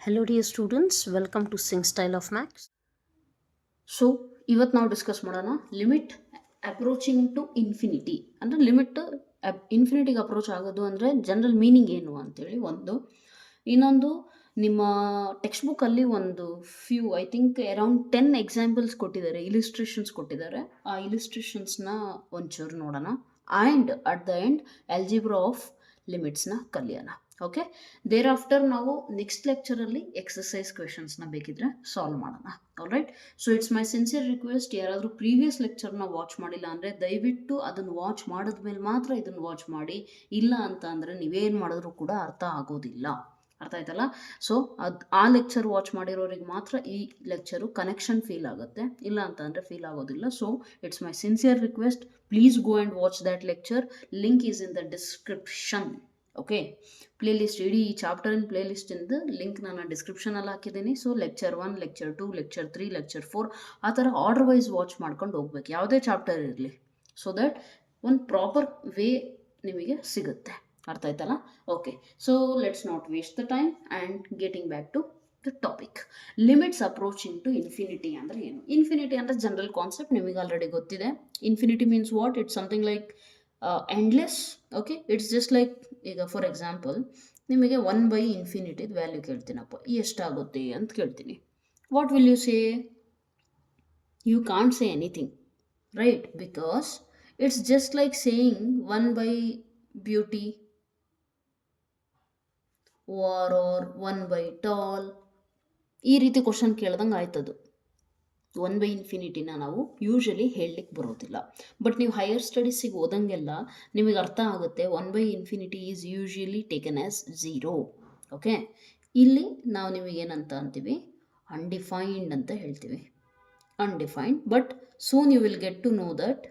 Hello dear students, welcome to Sing Style of Max. So ಇವತ್ತು ನಾವು discuss ಮಾಡೋಣ limit approaching to infinity. ಅಂದರೆ limit ಇನ್ಫಿನಿಟಿಗೆ approach ಆಗೋದು ಅಂದರೆ ಜನರಲ್ ಮೀನಿಂಗ್ ಏನು ಅಂತೇಳಿ ಒಂದು. ಇನ್ನೊಂದು ನಿಮ್ಮ ಟೆಕ್ಸ್ಟ್ ಬುಕ್ಕಲ್ಲಿ ಒಂದು ಐ ಥಿಂಕ್ ಅರೌಂಡ್ 10 ಎಕ್ಸಾಂಪಲ್ಸ್ ಕೊಟ್ಟಿದ್ದಾರೆ, ಇಲಿಸ್ಟ್ರೇಷನ್ಸ್ ಕೊಟ್ಟಿದ್ದಾರೆ. ಆ ಇಲಿಸ್ಟ್ರೇಷನ್ಸ್ನ ಒಂಚೂರು ನೋಡೋಣ. And at the end algebra of ಲಿಮಿಟ್ಸ್ನ ಕಲಿಯೋಣ. ಓಕೆ, ದೇರ್ ಆಫ್ಟರ್ ನಾವು ನೆಕ್ಸ್ಟ್ ಲೆಕ್ಚರಲ್ಲಿ ಎಕ್ಸಸೈಸ್ ಕ್ವೆಶನ್ಸ್ನ ಬೇಕಿದ್ರೆ ಸಾಲ್ವ್ ಮಾಡೋಣ. All right. So it's my sincere request, ಯಾರಾದರೂ ಪ್ರೀವಿಯಸ್ ಲೆಕ್ಚರ್ನ ವಾಚ್ ಮಾಡಿಲ್ಲ ಅಂದರೆ ದಯವಿಟ್ಟು ಅದನ್ನು ವಾಚ್ ಮಾಡಿದ್ಮೇಲೆ ಮಾತ್ರ ಇದನ್ನು ವಾಚ್ ಮಾಡಿ. ಇಲ್ಲ ಅಂತ ಅಂದರೆ ನೀವೇನು ಮಾಡಿದ್ರೂ ಕೂಡ ಅರ್ಥ ಆಗೋದಿಲ್ಲ. ಅರ್ಥ ಆಯ್ತಲ್ಲ? ಸೊ ಆ ಲೆಕ್ಚರ್ ವಾಚ್ ಮಾಡಿರೋರಿಗೆ ಮಾತ್ರ ಈ ಲೆಕ್ಚರು ಕನೆಕ್ಷನ್ ಫೀಲ್ ಆಗುತ್ತೆ, ಇಲ್ಲ ಅಂತ ಅಂದರೆ ಫೀಲ್ ಆಗೋದಿಲ್ಲ. So it's my sincere request, please go and watch that lecture. Link is in the description. Okay, playlist, ಇಡೀ ಈ ಚಾಪ್ಟರಿನ ಪ್ಲೇಲಿಸ್ಟಿಂದ ಲಿಂಕ್ ನಾನು ಡಿಸ್ಕ್ರಿಪ್ಷನಲ್ಲಿ ಹಾಕಿದ್ದೀನಿ. So lecture 1, lecture 2, lecture 3, lecture 4 ಆ ಥರ ಆರ್ಡರ್ ವೈಸ್ ವಾಚ್ ಮಾಡ್ಕೊಂಡು ಹೋಗ್ಬೇಕು, ಯಾವುದೇ ಚಾಪ್ಟರ್ ಇರಲಿ, ಸೊ ದಟ್ ಒಂದು ಪ್ರಾಪರ್ ವೇ ನಿಮಗೆ ಸಿಗುತ್ತೆ. ಅರ್ಥ ಆಯ್ತಲ್ಲ? Okay, so let's not waste the time and getting back to the topic. Limits approaching to infinity ಅಂದರೆ ಏನು? ಇನ್ಫಿನಿಟಿ ಅಂದರೆ ಜನರಲ್ ಕಾನ್ಸೆಪ್ಟ್, ನಿಮಗೆ ಆಲ್ರೆಡಿ ಗೊತ್ತಿದೆ. Infinity means what? It's something like endless. Okay, it's just like, ಈಗ for example ನಿಮಗೆ 1/∞ value ಕೇಳ್ತೀನಪ್ಪ, ಎಷ್ಟಾಗುತ್ತೆ ಅಂತ ಕೇಳ್ತೀನಿ. What will you say? You can't say anything, right? Because it's just like saying 1/beauty or 1/tall. ಈ ರೀತಿ question ಕೇಳ್ದಂಗೆ ಆಯ್ತದು. 1/∞ ನಾವು usually ಹೇಳಲಿಕ್ಕೆ ಬರೋದಿಲ್ಲ. ಬಟ್ ನೀವು ಹೈಯರ್ ಸ್ಟಡೀಸಿಗೆ ಓದಂಗೆಲ್ಲ ನಿಮಗೆ ಅರ್ಥ ಆಗುತ್ತೆ 1/∞ is usually taken as 0. Okay, ಇಲ್ಲಿ ನಾವು ನಿಮಗೇನಂತ ಅಂತೀವಿ? ಅನ್ಡಿಫೈನ್ಡ್ ಅಂತ ಹೇಳ್ತೀವಿ. Undefined. But soon you will get to know that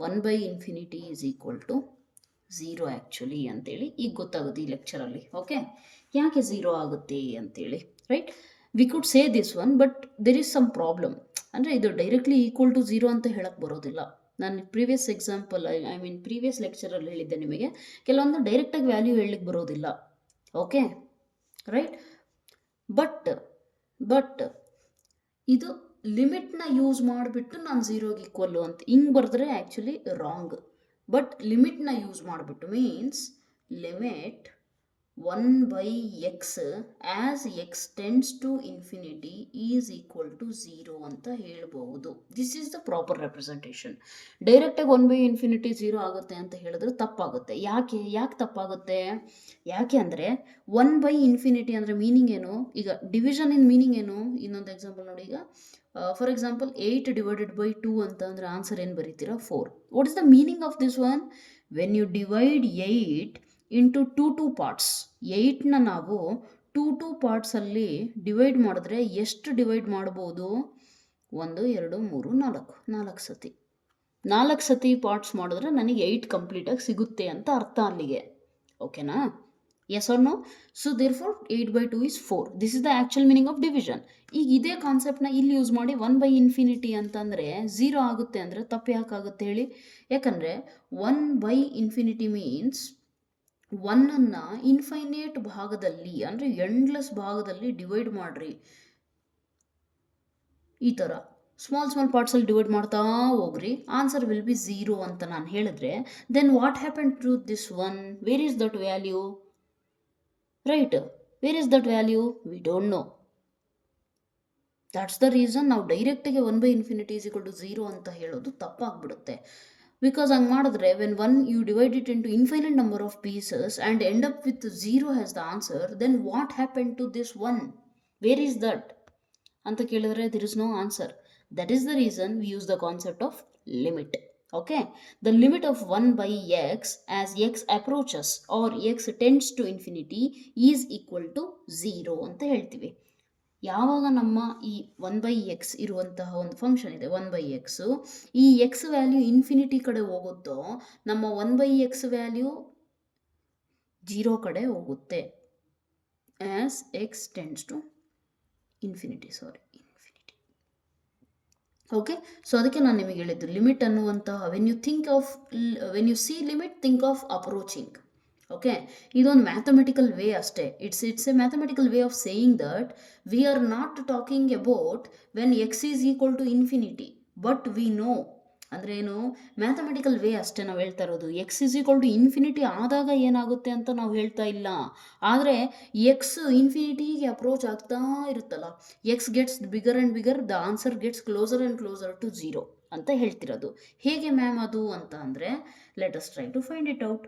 1/∞ is equal to 0 actually ಅಂತೇಳಿ ಈಗ ಗೊತ್ತಾಗುತ್ತೆ ಈ ಲೆಕ್ಚರಲ್ಲಿ. ಓಕೆ, ಯಾಕೆ 0 ಆಗುತ್ತೆ ಅಂತೇಳಿ, right? We could say this one, but there is some problem. ಅಂದರೆ ಇದು ಡೈರೆಕ್ಟ್ಲಿ ಈಕ್ವಲ್ ಟು 0 ಅಂತ ಹೇಳಕ್ಕೆ ಬರೋದಿಲ್ಲ. ನಾನು ಪ್ರೀವಿಯಸ್ ಎಕ್ಸಾಂಪಲ್ ಪ್ರೀವಿಯಸ್ ಲೆಕ್ಚರಲ್ಲಿ ಹೇಳಿದ್ದೆ ನಿಮಗೆ, ಕೆಲವೊಂದು ಡೈರೆಕ್ಟಾಗಿ ವ್ಯಾಲ್ಯೂ ಹೇಳಲಿಕ್ಕೆ ಬರೋದಿಲ್ಲ. Okay, right? ಬಟ್ ಇದು ಲಿಮಿಟ್ನ ಯೂಸ್ ಮಾಡಿಬಿಟ್ಟು ನಾನು 0ಗೆ ಈಕ್ವಲ್ಲು ಅಂತ ಹಿಂಗೆ ಬರೆದ್ರೆ ಆ್ಯಕ್ಚುಲಿ ರಾಂಗ್. ಬಟ್ ಲಿಮಿಟ್ನ ಯೂಸ್ ಮಾಡಿಬಿಟ್ಟು means limit 1/x as x tends to infinity is equal to 0 ಅಂತ ಹೇಳ್ಬೋದು. This is the proper representation. ಡೈರೆಕ್ಟಾಗಿ 1/∞ 0 ಆಗುತ್ತೆ ಅಂತ ಹೇಳಿದ್ರೆ ತಪ್ಪಾಗುತ್ತೆ. ಯಾಕೆ ತಪ್ಪಾಗುತ್ತೆ? ಯಾಕೆ ಅಂದರೆ 1/∞ ಅಂದರೆ ಮೀನಿಂಗ್ ಏನು? ಈಗ ಡಿವಿಷನ್ ಇನ್ ಮೀನಿಂಗ್ ಏನು? ಇನ್ನೊಂದು ಎಕ್ಸಾಂಪಲ್ ನೋಡಿ. ಈಗ ಫಾರ್ ಎಕ್ಸಾಂಪಲ್ 8/2 ಅಂತ ಅಂದರೆ ಆನ್ಸರ್ ಏನು ಬರೀತೀರಾ? 4. What is the meaning of this one? When you divide 8 into 2 parts, 8ನ ನಾವು 2 ಪಾರ್ಟ್ಸಲ್ಲಿ ಡಿವೈಡ್ ಮಾಡಿದ್ರೆ ಎಷ್ಟು ಡಿವೈಡ್ ಮಾಡ್ಬೋದು? 1, 2, 3, 4 ಸತಿ. 4 ಸತಿ ಪಾರ್ಟ್ಸ್ ಮಾಡಿದ್ರೆ ನನಗೆ 8 ಕಂಪ್ಲೀಟಾಗಿ ಸಿಗುತ್ತೆ ಅಂತ ಅರ್ಥ ಅಲ್ಲಿಗೆ. ಓಕೆನಾ? Yes or no? So therefore 8/2 is 4. This is the actual meaning of division. ಈಗ ಇದೇ ಕಾನ್ಸೆಪ್ಟ್ನ ಇಲ್ಲಿ ಯೂಸ್ ಮಾಡಿ 1/∞ ಅಂತಂದರೆ 0 ಆಗುತ್ತೆ ಅಂದರೆ ತಪ್ಪು ಯಾಕಾಗುತ್ತೆ ಹೇಳಿ? ಯಾಕಂದರೆ 1/∞ ಮೀನ್ಸ್ 1ಅನ್ನು ಇನ್ಫೈನೇಟ್ ಭಾಗದಲ್ಲಿ ಅಂದರೆ ಎಂಡ್ಲೆಸ್ ಭಾಗದಲ್ಲಿ ಡಿವೈಡ್ ಮಾಡಿರಿ. ಈ ಥರ ಸ್ಮಾಲ್ ಪಾರ್ಟ್ಸಲ್ಲಿ ಡಿವೈಡ್ ಮಾಡ್ತಾ ಹೋಗ್ರಿ, ಆನ್ಸರ್ ವಿಲ್ ಬಿ 0 ಅಂತ ನಾನು ಹೇಳಿದ್ರೆ then what happen to this one? Where is that value? Right, where is that value? We don't know. That's the reason ನಾವು ಡೈರೆಕ್ಟಿಗೆ 1/∞ ಈಸ್ ಈಕ್ವಲ್ ಟು 0 ಅಂತ ಹೇಳೋದು ತಪ್ಪಾಗ್ಬಿಡುತ್ತೆ. ಬಿಕಾಸ್ ಹಂಗೆ ಮಾಡಿದ್ರೆ when you divide it into infinite number of pieces and end up with 0 as the answer, then what happened to this one? Where is that? ಅಂತ ಕೇಳಿದ್ರೆ there is no answer. That is the reason we use the concept of limit. Okay, the limit of 1/x as x approaches or x tends to infinity is equal to 0 ಅಂತ ಹೇಳ್ತೀವಿ. ಯಾವಾಗ ನಮ್ಮ ಈ 1/x ಇರುವಂತಹ ಒಂದು function ಇದೆ 1/x, ಈ X value infinity ಕಡೆ ಹೋಗುತ್ತೋ ನಮ್ಮ 1/x ವ್ಯಾಲ್ಯೂ 0 ಕಡೆ ಹೋಗುತ್ತೆ. As x tends to infinity. Okay, so ಅದಕ್ಕೆ ನಾನು ನಿಮಗೆ ಹೇಳಿದ್ದು ಲಿಮಿಟ್ ಅನ್ನುವಂತಹ when you see limit think of approaching. Okay, ಇದೊಂದು ಮ್ಯಾಥಮೆಟಿಕಲ್ ವೇ ಅಷ್ಟೇ. It's a mathematical way of saying that we are not talking about when x is equal to infinity, but we know ಅಂದರೆ ಏನು, mathematical way ಅಷ್ಟೇ ನಾವು ಹೇಳ್ತಾ ಇರೋದು. X is equal to infinity ಆದಾಗ ಏನಾಗುತ್ತೆ ಅಂತ ನಾವು ಹೇಳ್ತಾ ಇಲ್ಲ. ಆದರೆ ಎಕ್ಸ್ ಇನ್ಫಿನಿಟಿಗೆ ಅಪ್ರೋಚ್ ಆಗ್ತಾ ಇರುತ್ತಲ್ಲ, x gets bigger and bigger, the answer gets closer and closer to zero ಅಂತ ಹೇಳ್ತಿರೋದು. ಹೇಗೆ ಮ್ಯಾಮ್ ಅದು ಅಂತ ಅಂದರೆ, let us try to find it out.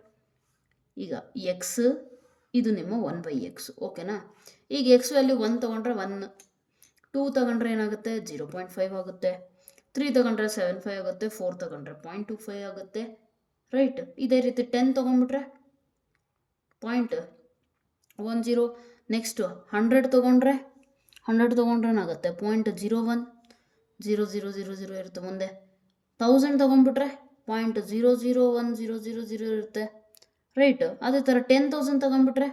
ಈಗ ಎಕ್ಸ್ ಇದು ನಿಮ್ಮ 1/x, ಓಕೆನಾ. ಈಗ ಎಕ್ಸ್ ವ್ಯಾಲ್ಯೂ 1 ತೊಗೊಂಡ್ರೆ 1, 2 ತಗೊಂಡ್ರೆ ಏನಾಗುತ್ತೆ 0.5 ಆಗುತ್ತೆ, 3 ತಗೊಂಡ್ರೆ 7.5 ಆಗುತ್ತೆ, 4 ತಗೊಂಡ್ರೆ 0.25 ಆಗುತ್ತೆ, ರೈಟ್. ಇದೇ ರೀತಿ 10 ತೊಗೊಂಡ್ಬಿಟ್ರೆ 0.10, ನೆಕ್ಸ್ಟು 100 ತೊಗೊಂಡ್ರೆ ಏನಾಗುತ್ತೆ 0.01, 0000 ಇರುತ್ತೆ. ಮುಂದೆ 1000 ತೊಗೊಂಡ್ಬಿಟ್ರೆ 0.001000 ಇರುತ್ತೆ, ರೈಟ್. ಅದೇ ಥರ 10,000 ತೊಗೊಂಡ್ಬಿಟ್ರೆ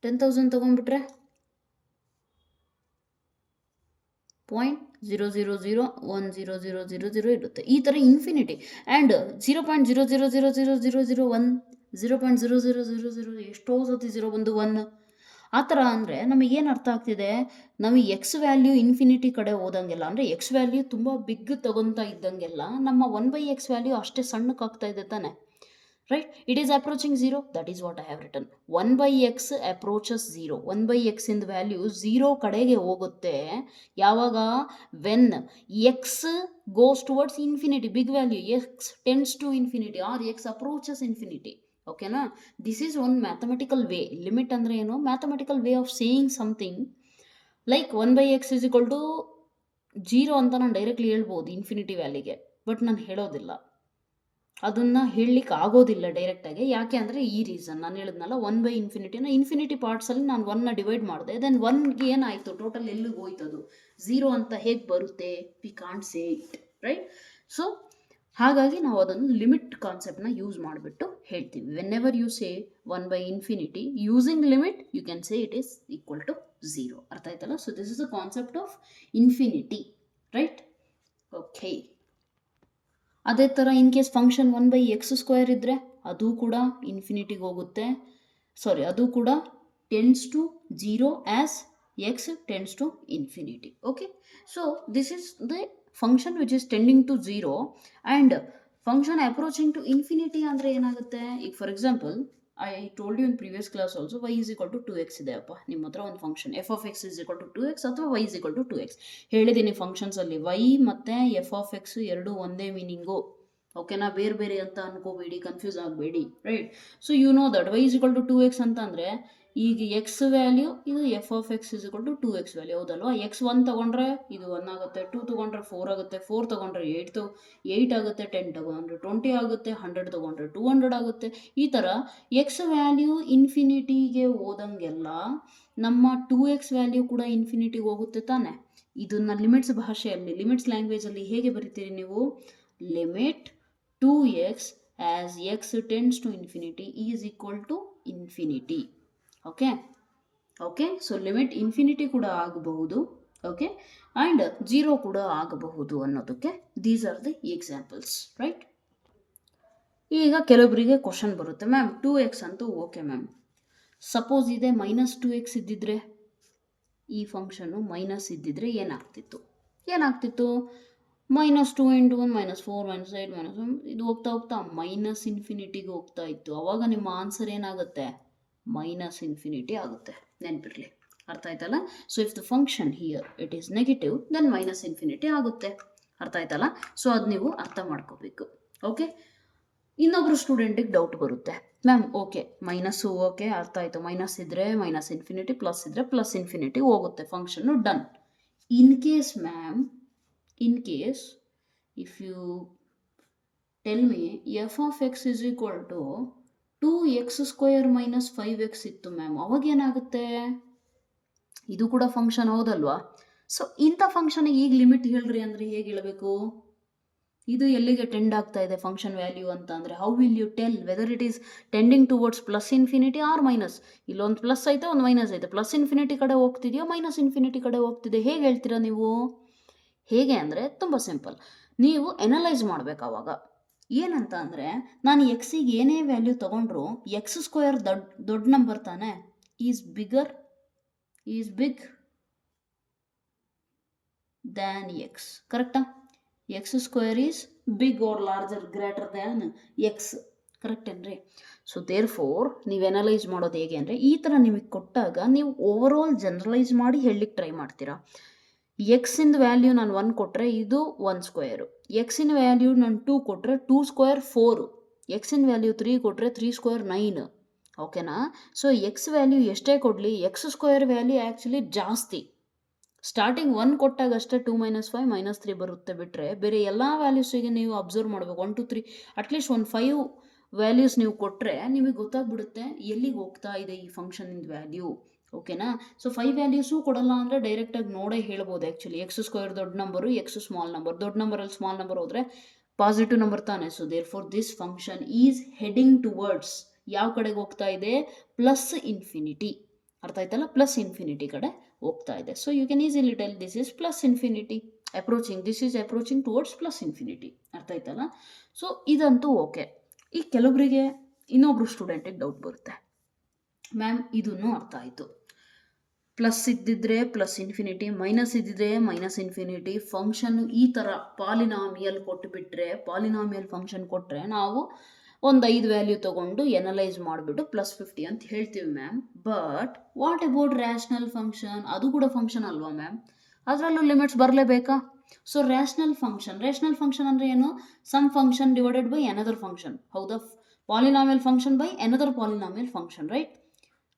0.00010000 ಇರುತ್ತೆ. ಈ ಥರ ಇನ್ಫಿನಿಟಿ. ಆ್ಯಂಡ್ 0.000001, 0.0000 ಎಷ್ಟೋ ಸತಿ 0 ಬಂದು 1 ಆ ಥರ. ಅಂದರೆ ನಮಗೇನು ಅರ್ಥ ಆಗ್ತಿದೆ, ನಮಗೆ ಎಕ್ಸ್ ವ್ಯಾಲ್ಯೂ ಇನ್ಫಿನಿಟಿ ಕಡೆ ಹೋದಂಗೆಲ್ಲ, ಅಂದರೆ ಎಕ್ಸ್ ವ್ಯಾಲ್ಯೂ ತುಂಬ ಬಿಗ್ ತೊಗೊತಾ ಇದ್ದಂಗೆಲ್ಲ ನಮ್ಮ 1/x ವ್ಯಾಲ್ಯೂ ಅಷ್ಟೇ ಸಣ್ಣಕ್ಕಾಗ್ತಾ ಇದೆ ತಾನೆ, right. It is approaching 0, that is what I have written. 1/x approaches 0. 1/x ಇಂದ ವ್ಯಾಲ್ಯೂ 0 ಕಡೆಗೆ ಹೋಗುತ್ತೆ ಯಾವಾಗ, when x goes towards infinity, big value, x tends to infinity or x approaches infinity. ಓಕೆನಾ. This is one mathematical way. Limit ಅಂದರೆ ಏನು, mathematical way of saying something. Like 1/x is equal to 0 ಅಂತ ನಾನು directly ಹೇಳ್ಬೋದು infinity ವ್ಯಾಲ್ಯೂಗೆ, but ನಾನು ಹೇಳೋದಿಲ್ಲ, ಅದನ್ನು ಹೇಳಲಿಕ್ಕೆ ಆಗೋದಿಲ್ಲ ಡೈರೆಕ್ಟಾಗಿ. ಯಾಕೆ ಅಂದರೆ ಈ ರೀಸನ್ ನಾನು ಹೇಳಿದ್ನಲ್ಲ, 1/∞ ಇನ್ಫಿನಿಟಿ ಪಾರ್ಟ್ಸಲ್ಲಿ ನಾನು 1ನ ಡಿವೈಡ್ ಮಾಡಿದೆ, ದೆನ್ 1ಗೆ ಏನಾಯಿತು, ಟೋಟಲ್ ಎಲ್ಲಿಗೆ ಹೋಯ್ತದು 0 ಅಂತ ಹೇಗೆ ಬರುತ್ತೆ, we can't say it, right. So ಹಾಗಾಗಿ ನಾವು ಅದನ್ನು ಲಿಮಿಟ್ ಕಾನ್ಸೆಪ್ಟ್ನ ಯೂಸ್ ಮಾಡಿಬಿಟ್ಟು ಹೇಳ್ತೀವಿ. Whenever you say 1/∞, using limit you can say it is equal to 0. ಅರ್ಥ ಆಯ್ತಲ್ಲ. So this is the concept of infinity, right. Okay. ಅದೇ ಥರ ಇನ್ ಕೇಸ್ ಫಂಕ್ಷನ್ 1/x² ಇದ್ದರೆ ಅದು ಕೂಡ ಇನ್ಫಿನಿಟಿಗೆ ಹೋಗುತ್ತೆ, ಸಾರಿ ಅದು ಕೂಡ tends to 0 as x tends to infinity. Okay. So this is the function which is tending to 0 and function approaching to infinity ಅಂದರೆ ಏನಾಗುತ್ತೆ. ಈಗ for example I told you in previous class also, y is equal to 2x ಇದೆ ಅಪ್ಪ ನಿಮ್ಮ ಹತ್ರ ಒಂದು function, f of x is equal to 2x ಅಥವಾ y is equal to 2x ಹೇಳಿದ್ದೀನಿ. ಫಂಕ್ಷನ್ಸಲ್ಲಿ y ಮತ್ತು f of x ಎರಡು ಒಂದೇ ಮೀನಿಂಗು, ಓಕೆನಾ. ಬೇರೆ ಬೇರೆ ಅಂತ ಅನ್ಕೋಬೇಡಿ, ಕನ್ಫ್ಯೂಸ್ ಆಗಬೇಡಿ, right. So you know that y is equal to 2x ಅಂತ ಅಂದರೆ ಈಗ ಎಕ್ಸ್ ವ್ಯಾಲ್ಯೂ ಇದು f of x is equal to 2x value, ಹೌದಲ್ವಾ. x 1 ತೊಗೊಂಡ್ರೆ ಇದು 1 ಆಗುತ್ತೆ, 2 ತೊಗೊಂಡ್ರೆ 4 ಆಗುತ್ತೆ, 4 ತೊಗೊಂಡ್ರೆ 8 ಆಗುತ್ತೆ, 10 ತೊಗೊಂಡ್ರೆ 20 ಆಗುತ್ತೆ, 100 ತೊಗೊಂಡ್ರೆ 200 ಆಗುತ್ತೆ. ಈ ಥರ ಎಕ್ಸ್ ವ್ಯಾಲ್ಯೂ ಇನ್ಫಿನಿಟಿಗೆ ಹೋದಂಗೆಲ್ಲ ನಮ್ಮ 2x ವ್ಯಾಲ್ಯೂ ಕೂಡ ಇನ್ಫಿನಿಟಿಗೆ ಹೋಗುತ್ತೆ ತಾನೆ. ಇದನ್ನು ಲಿಮಿಟ್ಸ್ ಭಾಷೆಯಲ್ಲಿ, ಲಿಮಿಟ್ಸ್ ಲ್ಯಾಂಗ್ವೇಜಲ್ಲಿ ಹೇಗೆ ಬರಿತೀರಿ ನೀವು, limit 2x as x tends to infinity is equal to infinity. Okay. So limit infinity ಕೂಡ ಆಗಬಹುದು, ಓಕೆ, ಆ್ಯಂಡ್ 0 ಕೂಡ ಆಗಬಹುದು ಅನ್ನೋದಕ್ಕೆ these are the examples, right. ಈಗ ಕೆಲವೊಬ್ಬರಿಗೆ ಕ್ವಶನ್ ಬರುತ್ತೆ, ಮ್ಯಾಮ್ 2x ಅಂತೂ ಓಕೆ ಮ್ಯಾಮ್, ಸಪೋಸ್ ಇದೆ -2x ಇದ್ದಿದ್ರೆ, ಈ ಫಂಕ್ಷನ್ನು ಮೈನಸ್ ಇದ್ದಿದ್ರೆ ಏನಾಗ್ತಿತ್ತು -2 × 1 -4 -8 -1 ಇದು ಹೋಗ್ತಾ ಹೋಗ್ತಾ ಮೈನಸ್ ಇನ್ಫಿನಿಟಿಗೆ ಹೋಗ್ತಾ ಇತ್ತು. ಆವಾಗ ನಿಮ್ಮ ಆನ್ಸರ್ ಏನಾಗುತ್ತೆ, -∞ ಆಗುತ್ತೆ, ನೆನಪಿರಲಿ. ಅರ್ಥ ಆಯ್ತಲ್ಲ. So if the function here it is negative then -∞ ಆಗುತ್ತೆ. ಅರ್ಥ ಆಯ್ತಲ್ಲ. ಸೊ ಅದು ನೀವು ಅರ್ಥ ಮಾಡ್ಕೋಬೇಕು, ಓಕೆ. ಇನ್ನೊಬ್ರು ಸ್ಟೂಡೆಂಟಿಗೆ ಡೌಟ್ ಬರುತ್ತೆ, ಮ್ಯಾಮ್ ಓಕೆ ಮೈನಸ್ಸು ಓಕೆ ಅರ್ಥ ಆಯಿತು, ಮೈನಸ್ ಇದ್ದರೆ -∞, ಪ್ಲಸ್ ಇದ್ದರೆ +∞ ಹೋಗುತ್ತೆ, function done. In case if you tell me f of x is equal to 2x² - 5x ಇತ್ತು ಮ್ಯಾಮ್, ಅವಾಗ ಏನಾಗುತ್ತೆ, ಇದು ಕೂಡ ಫಂಕ್ಷನ್ ಹೌದಲ್ವಾ. ಸೊ ಇಂಥ ಫಂಕ್ಷನ್ ಈಗ ಲಿಮಿಟ್ ಹೇಳ್ರಿ ಅಂದರೆ ಹೇಗೆ ಹೇಳಬೇಕು, ಇದು ಎಲ್ಲಿಗೆ ಟೆಂಡ್ ಆಗ್ತಾ ಇದೆ ಫಂಕ್ಷನ್ ವ್ಯಾಲ್ಯೂ ಅಂತ ಅಂದರೆ how will you tell whether it is tending towards +∞ or minus. ಇಲ್ಲೊಂದು ಪ್ಲಸ್ ಐತೆ ಒಂದು ಮೈನಸ್ ಐತೆ, +∞ ಕಡೆ ಹೋಗ್ತಿದೆಯೋ -∞ ಕಡೆ ಹೋಗ್ತಿದೆ, ಹೇಗೆ ಹೇಳ್ತೀರಾ ನೀವು. ಹೇಗೆ ಅಂದರೆ ತುಂಬ ಸಿಂಪಲ್, ನೀವು ಎನಲೈಸ್ ಮಾಡಬೇಕು. ಆವಾಗ ಏನಂತ ಅಂದರೆ ನಾನು ಎಕ್ಸಿಗೆ ಏನೇ ವ್ಯಾಲ್ಯೂ ತೊಗೊಂಡ್ರು ಎಕ್ಸ್ ಸ್ಕ್ವೇರ್ ದೊಡ್ಡ ನಂಬರ್ ತಾನೆ, ಈಸ್ ಬಿಗ್ ದ್ಯಾನ್ ಎಕ್ಸ್, ಕರೆಕ್ಟಾ? X square is big or larger greater than x, correct ಏನ್ರಿ? ಸೊ ದೇರ್ ಫೋರ್ ನೀವು ಎನಲೈಸ್ ಮಾಡೋದು ಹೇಗೆ ಅಂದರೆ, ಈ ಥರ ನಿಮಗೆ ಕೊಟ್ಟಾಗ ನೀವು ಓವರ್ ಆಲ್ ಜನರಲೈಸ್ ಮಾಡಿ ಹೇಳಲಿಕ್ಕೆ ಟ್ರೈ ಮಾಡ್ತೀರಾ. ಎಕ್ಸಿಂದ ವ್ಯಾಲ್ಯೂ ನಾನು 1 ಕೊಟ್ಟರೆ ಇದು 1 ಸ್ಕ್ವೇರು, ಎಕ್ಸಿನ ವ್ಯಾಲ್ಯೂ ನಾನು 2 ಕೊಟ್ಟರೆ 2 ಸ್ಕ್ವೇರ್ 4, ಎಕ್ಸಿನ ವ್ಯಾಲ್ಯೂ 3 ಕೊಟ್ಟರೆ 3 ಸ್ಕ್ವೇರ್ 9, ಓಕೆನಾ? ಸೊ ಎಕ್ಸ್ ವ್ಯಾಲ್ಯೂ ಎಷ್ಟೇ ಕೊಡಲಿ ಎಕ್ಸ್ ಸ್ಕ್ವೇರ್ ವ್ಯಾಲ್ಯೂ ಆ್ಯಕ್ಚುಲಿ ಜಾಸ್ತಿ. ಸ್ಟಾರ್ಟಿಂಗ್ 1 ಕೊಟ್ಟಾಗ ಅಷ್ಟೇ 2 - 5 - 3 ಬರುತ್ತೆ, ಬಿಟ್ಟರೆ ಬೇರೆ ಎಲ್ಲ ವ್ಯಾಲ್ಯೂಸಿಗೆ ನೀವು ಅಬ್ಸರ್ವ್ ಮಾಡಬೇಕು. 1 2 3 ಅಟ್ಲೀಸ್ಟ್ ಒಂದು 5 ವ್ಯಾಲ್ಯೂಸ್ ನೀವು ಕೊಟ್ಟರೆ ನಿಮಗೆ ಗೊತ್ತಾಗ್ಬಿಡುತ್ತೆ ಎಲ್ಲಿಗೆ ಹೋಗ್ತಾ ಇದೆ ಈ ಫಂಕ್ಷನಿಂದ ವ್ಯಾಲ್ಯೂ, ಓಕೆನಾ? ಸೊ 5 ವ್ಯಾಲ್ಯೂಸು ಕೊಡಲ್ಲ ಅಂದರೆ ಡೈರೆಕ್ಟಾಗಿ ನೋಡೇ ಹೇಳ್ಬೋದು. ಆ್ಯಕ್ಚುಲಿ ಎಕ್ಸ್ ಸ್ಕ್ವೇರ್ ದೊಡ್ಡ ನಂಬರು, ಎಕ್ಸ್ ಸ್ಮಾಲ್ ನಂಬರ್, ದೊಡ್ಡ ನಂಬರಲ್ಲಿ ಸ್ಮಾಲ್ ನಂಬರ್ ಹೋದರೆ ಪಾಸಿಟಿವ್ ನಂಬರ್ ತಾನೆ. So therefore this function is heading towards ಯಾವ ಕಡೆಗೆ ಹೋಗ್ತಾ ಇದೆ? Plus infinity. ಅರ್ಥ ಆಯ್ತಲ್ಲ? ಪ್ಲಸ್ ಇನ್ಫಿನಿಟಿ ಕಡೆ ಹೋಗ್ತಾ ಇದೆ. So you can easily tell this is plus infinity approaching, this is approaching towards plus infinity. ಅರ್ಥ ಆಯ್ತಲ್ಲ? ಸೊ ಇದಂತೂ ಓಕೆ. ಈ ಕೆಲವರಿಗೆ ಇನ್ನೊಬ್ರು ಸ್ಟೂಡೆಂಟಿಗೆ ಡೌಟ್ ಬರುತ್ತೆ, ಮ್ಯಾಮ್ ಇದನ್ನು ಅರ್ಥ ಆಯಿತು, ಪ್ಲಸ್ ಇದ್ದಿದ್ರೆ ಪ್ಲಸ್ ಇನ್ಫಿನಿಟಿ, ಮೈನಸ್ ಇದ್ದಿದ್ರೆ ಮೈನಸ್ ಇನ್ಫಿನಿಟಿ, ಫಂಕ್ಷನ್ ಈ ಥರ ಪಾಲಿನಾಮಿಯಲ್ ಕೊಟ್ಟುಬಿಟ್ರೆ, ಪಾಲಿನಾಮಿಯಲ್ ಫಂಕ್ಷನ್ ಕೊಟ್ಟರೆ ನಾವು ಒಂದು 5 ವ್ಯಾಲ್ಯೂ ತೊಗೊಂಡು ಎನಲೈಸ್ ಮಾಡಿಬಿಟ್ಟು +50 ಅಂತ ಹೇಳ್ತೀವಿ ma'am. But what about rational function? ಅದು ಕೂಡ ಫಂಕ್ಷನ್ ಅಲ್ವಾ ಮ್ಯಾಮ್? ಅದರಲ್ಲೂ ಲಿಮಿಟ್ಸ್ ಬರಲೇಬೇಕಾ? ಸೊ ರ್ಯಾಷನಲ್ ಫಂಕ್ಷನ್ ಅಂದರೆ ಏನು? Some function divided by another function, ಹೌದಾ? Polynomial function by another polynomial function, right?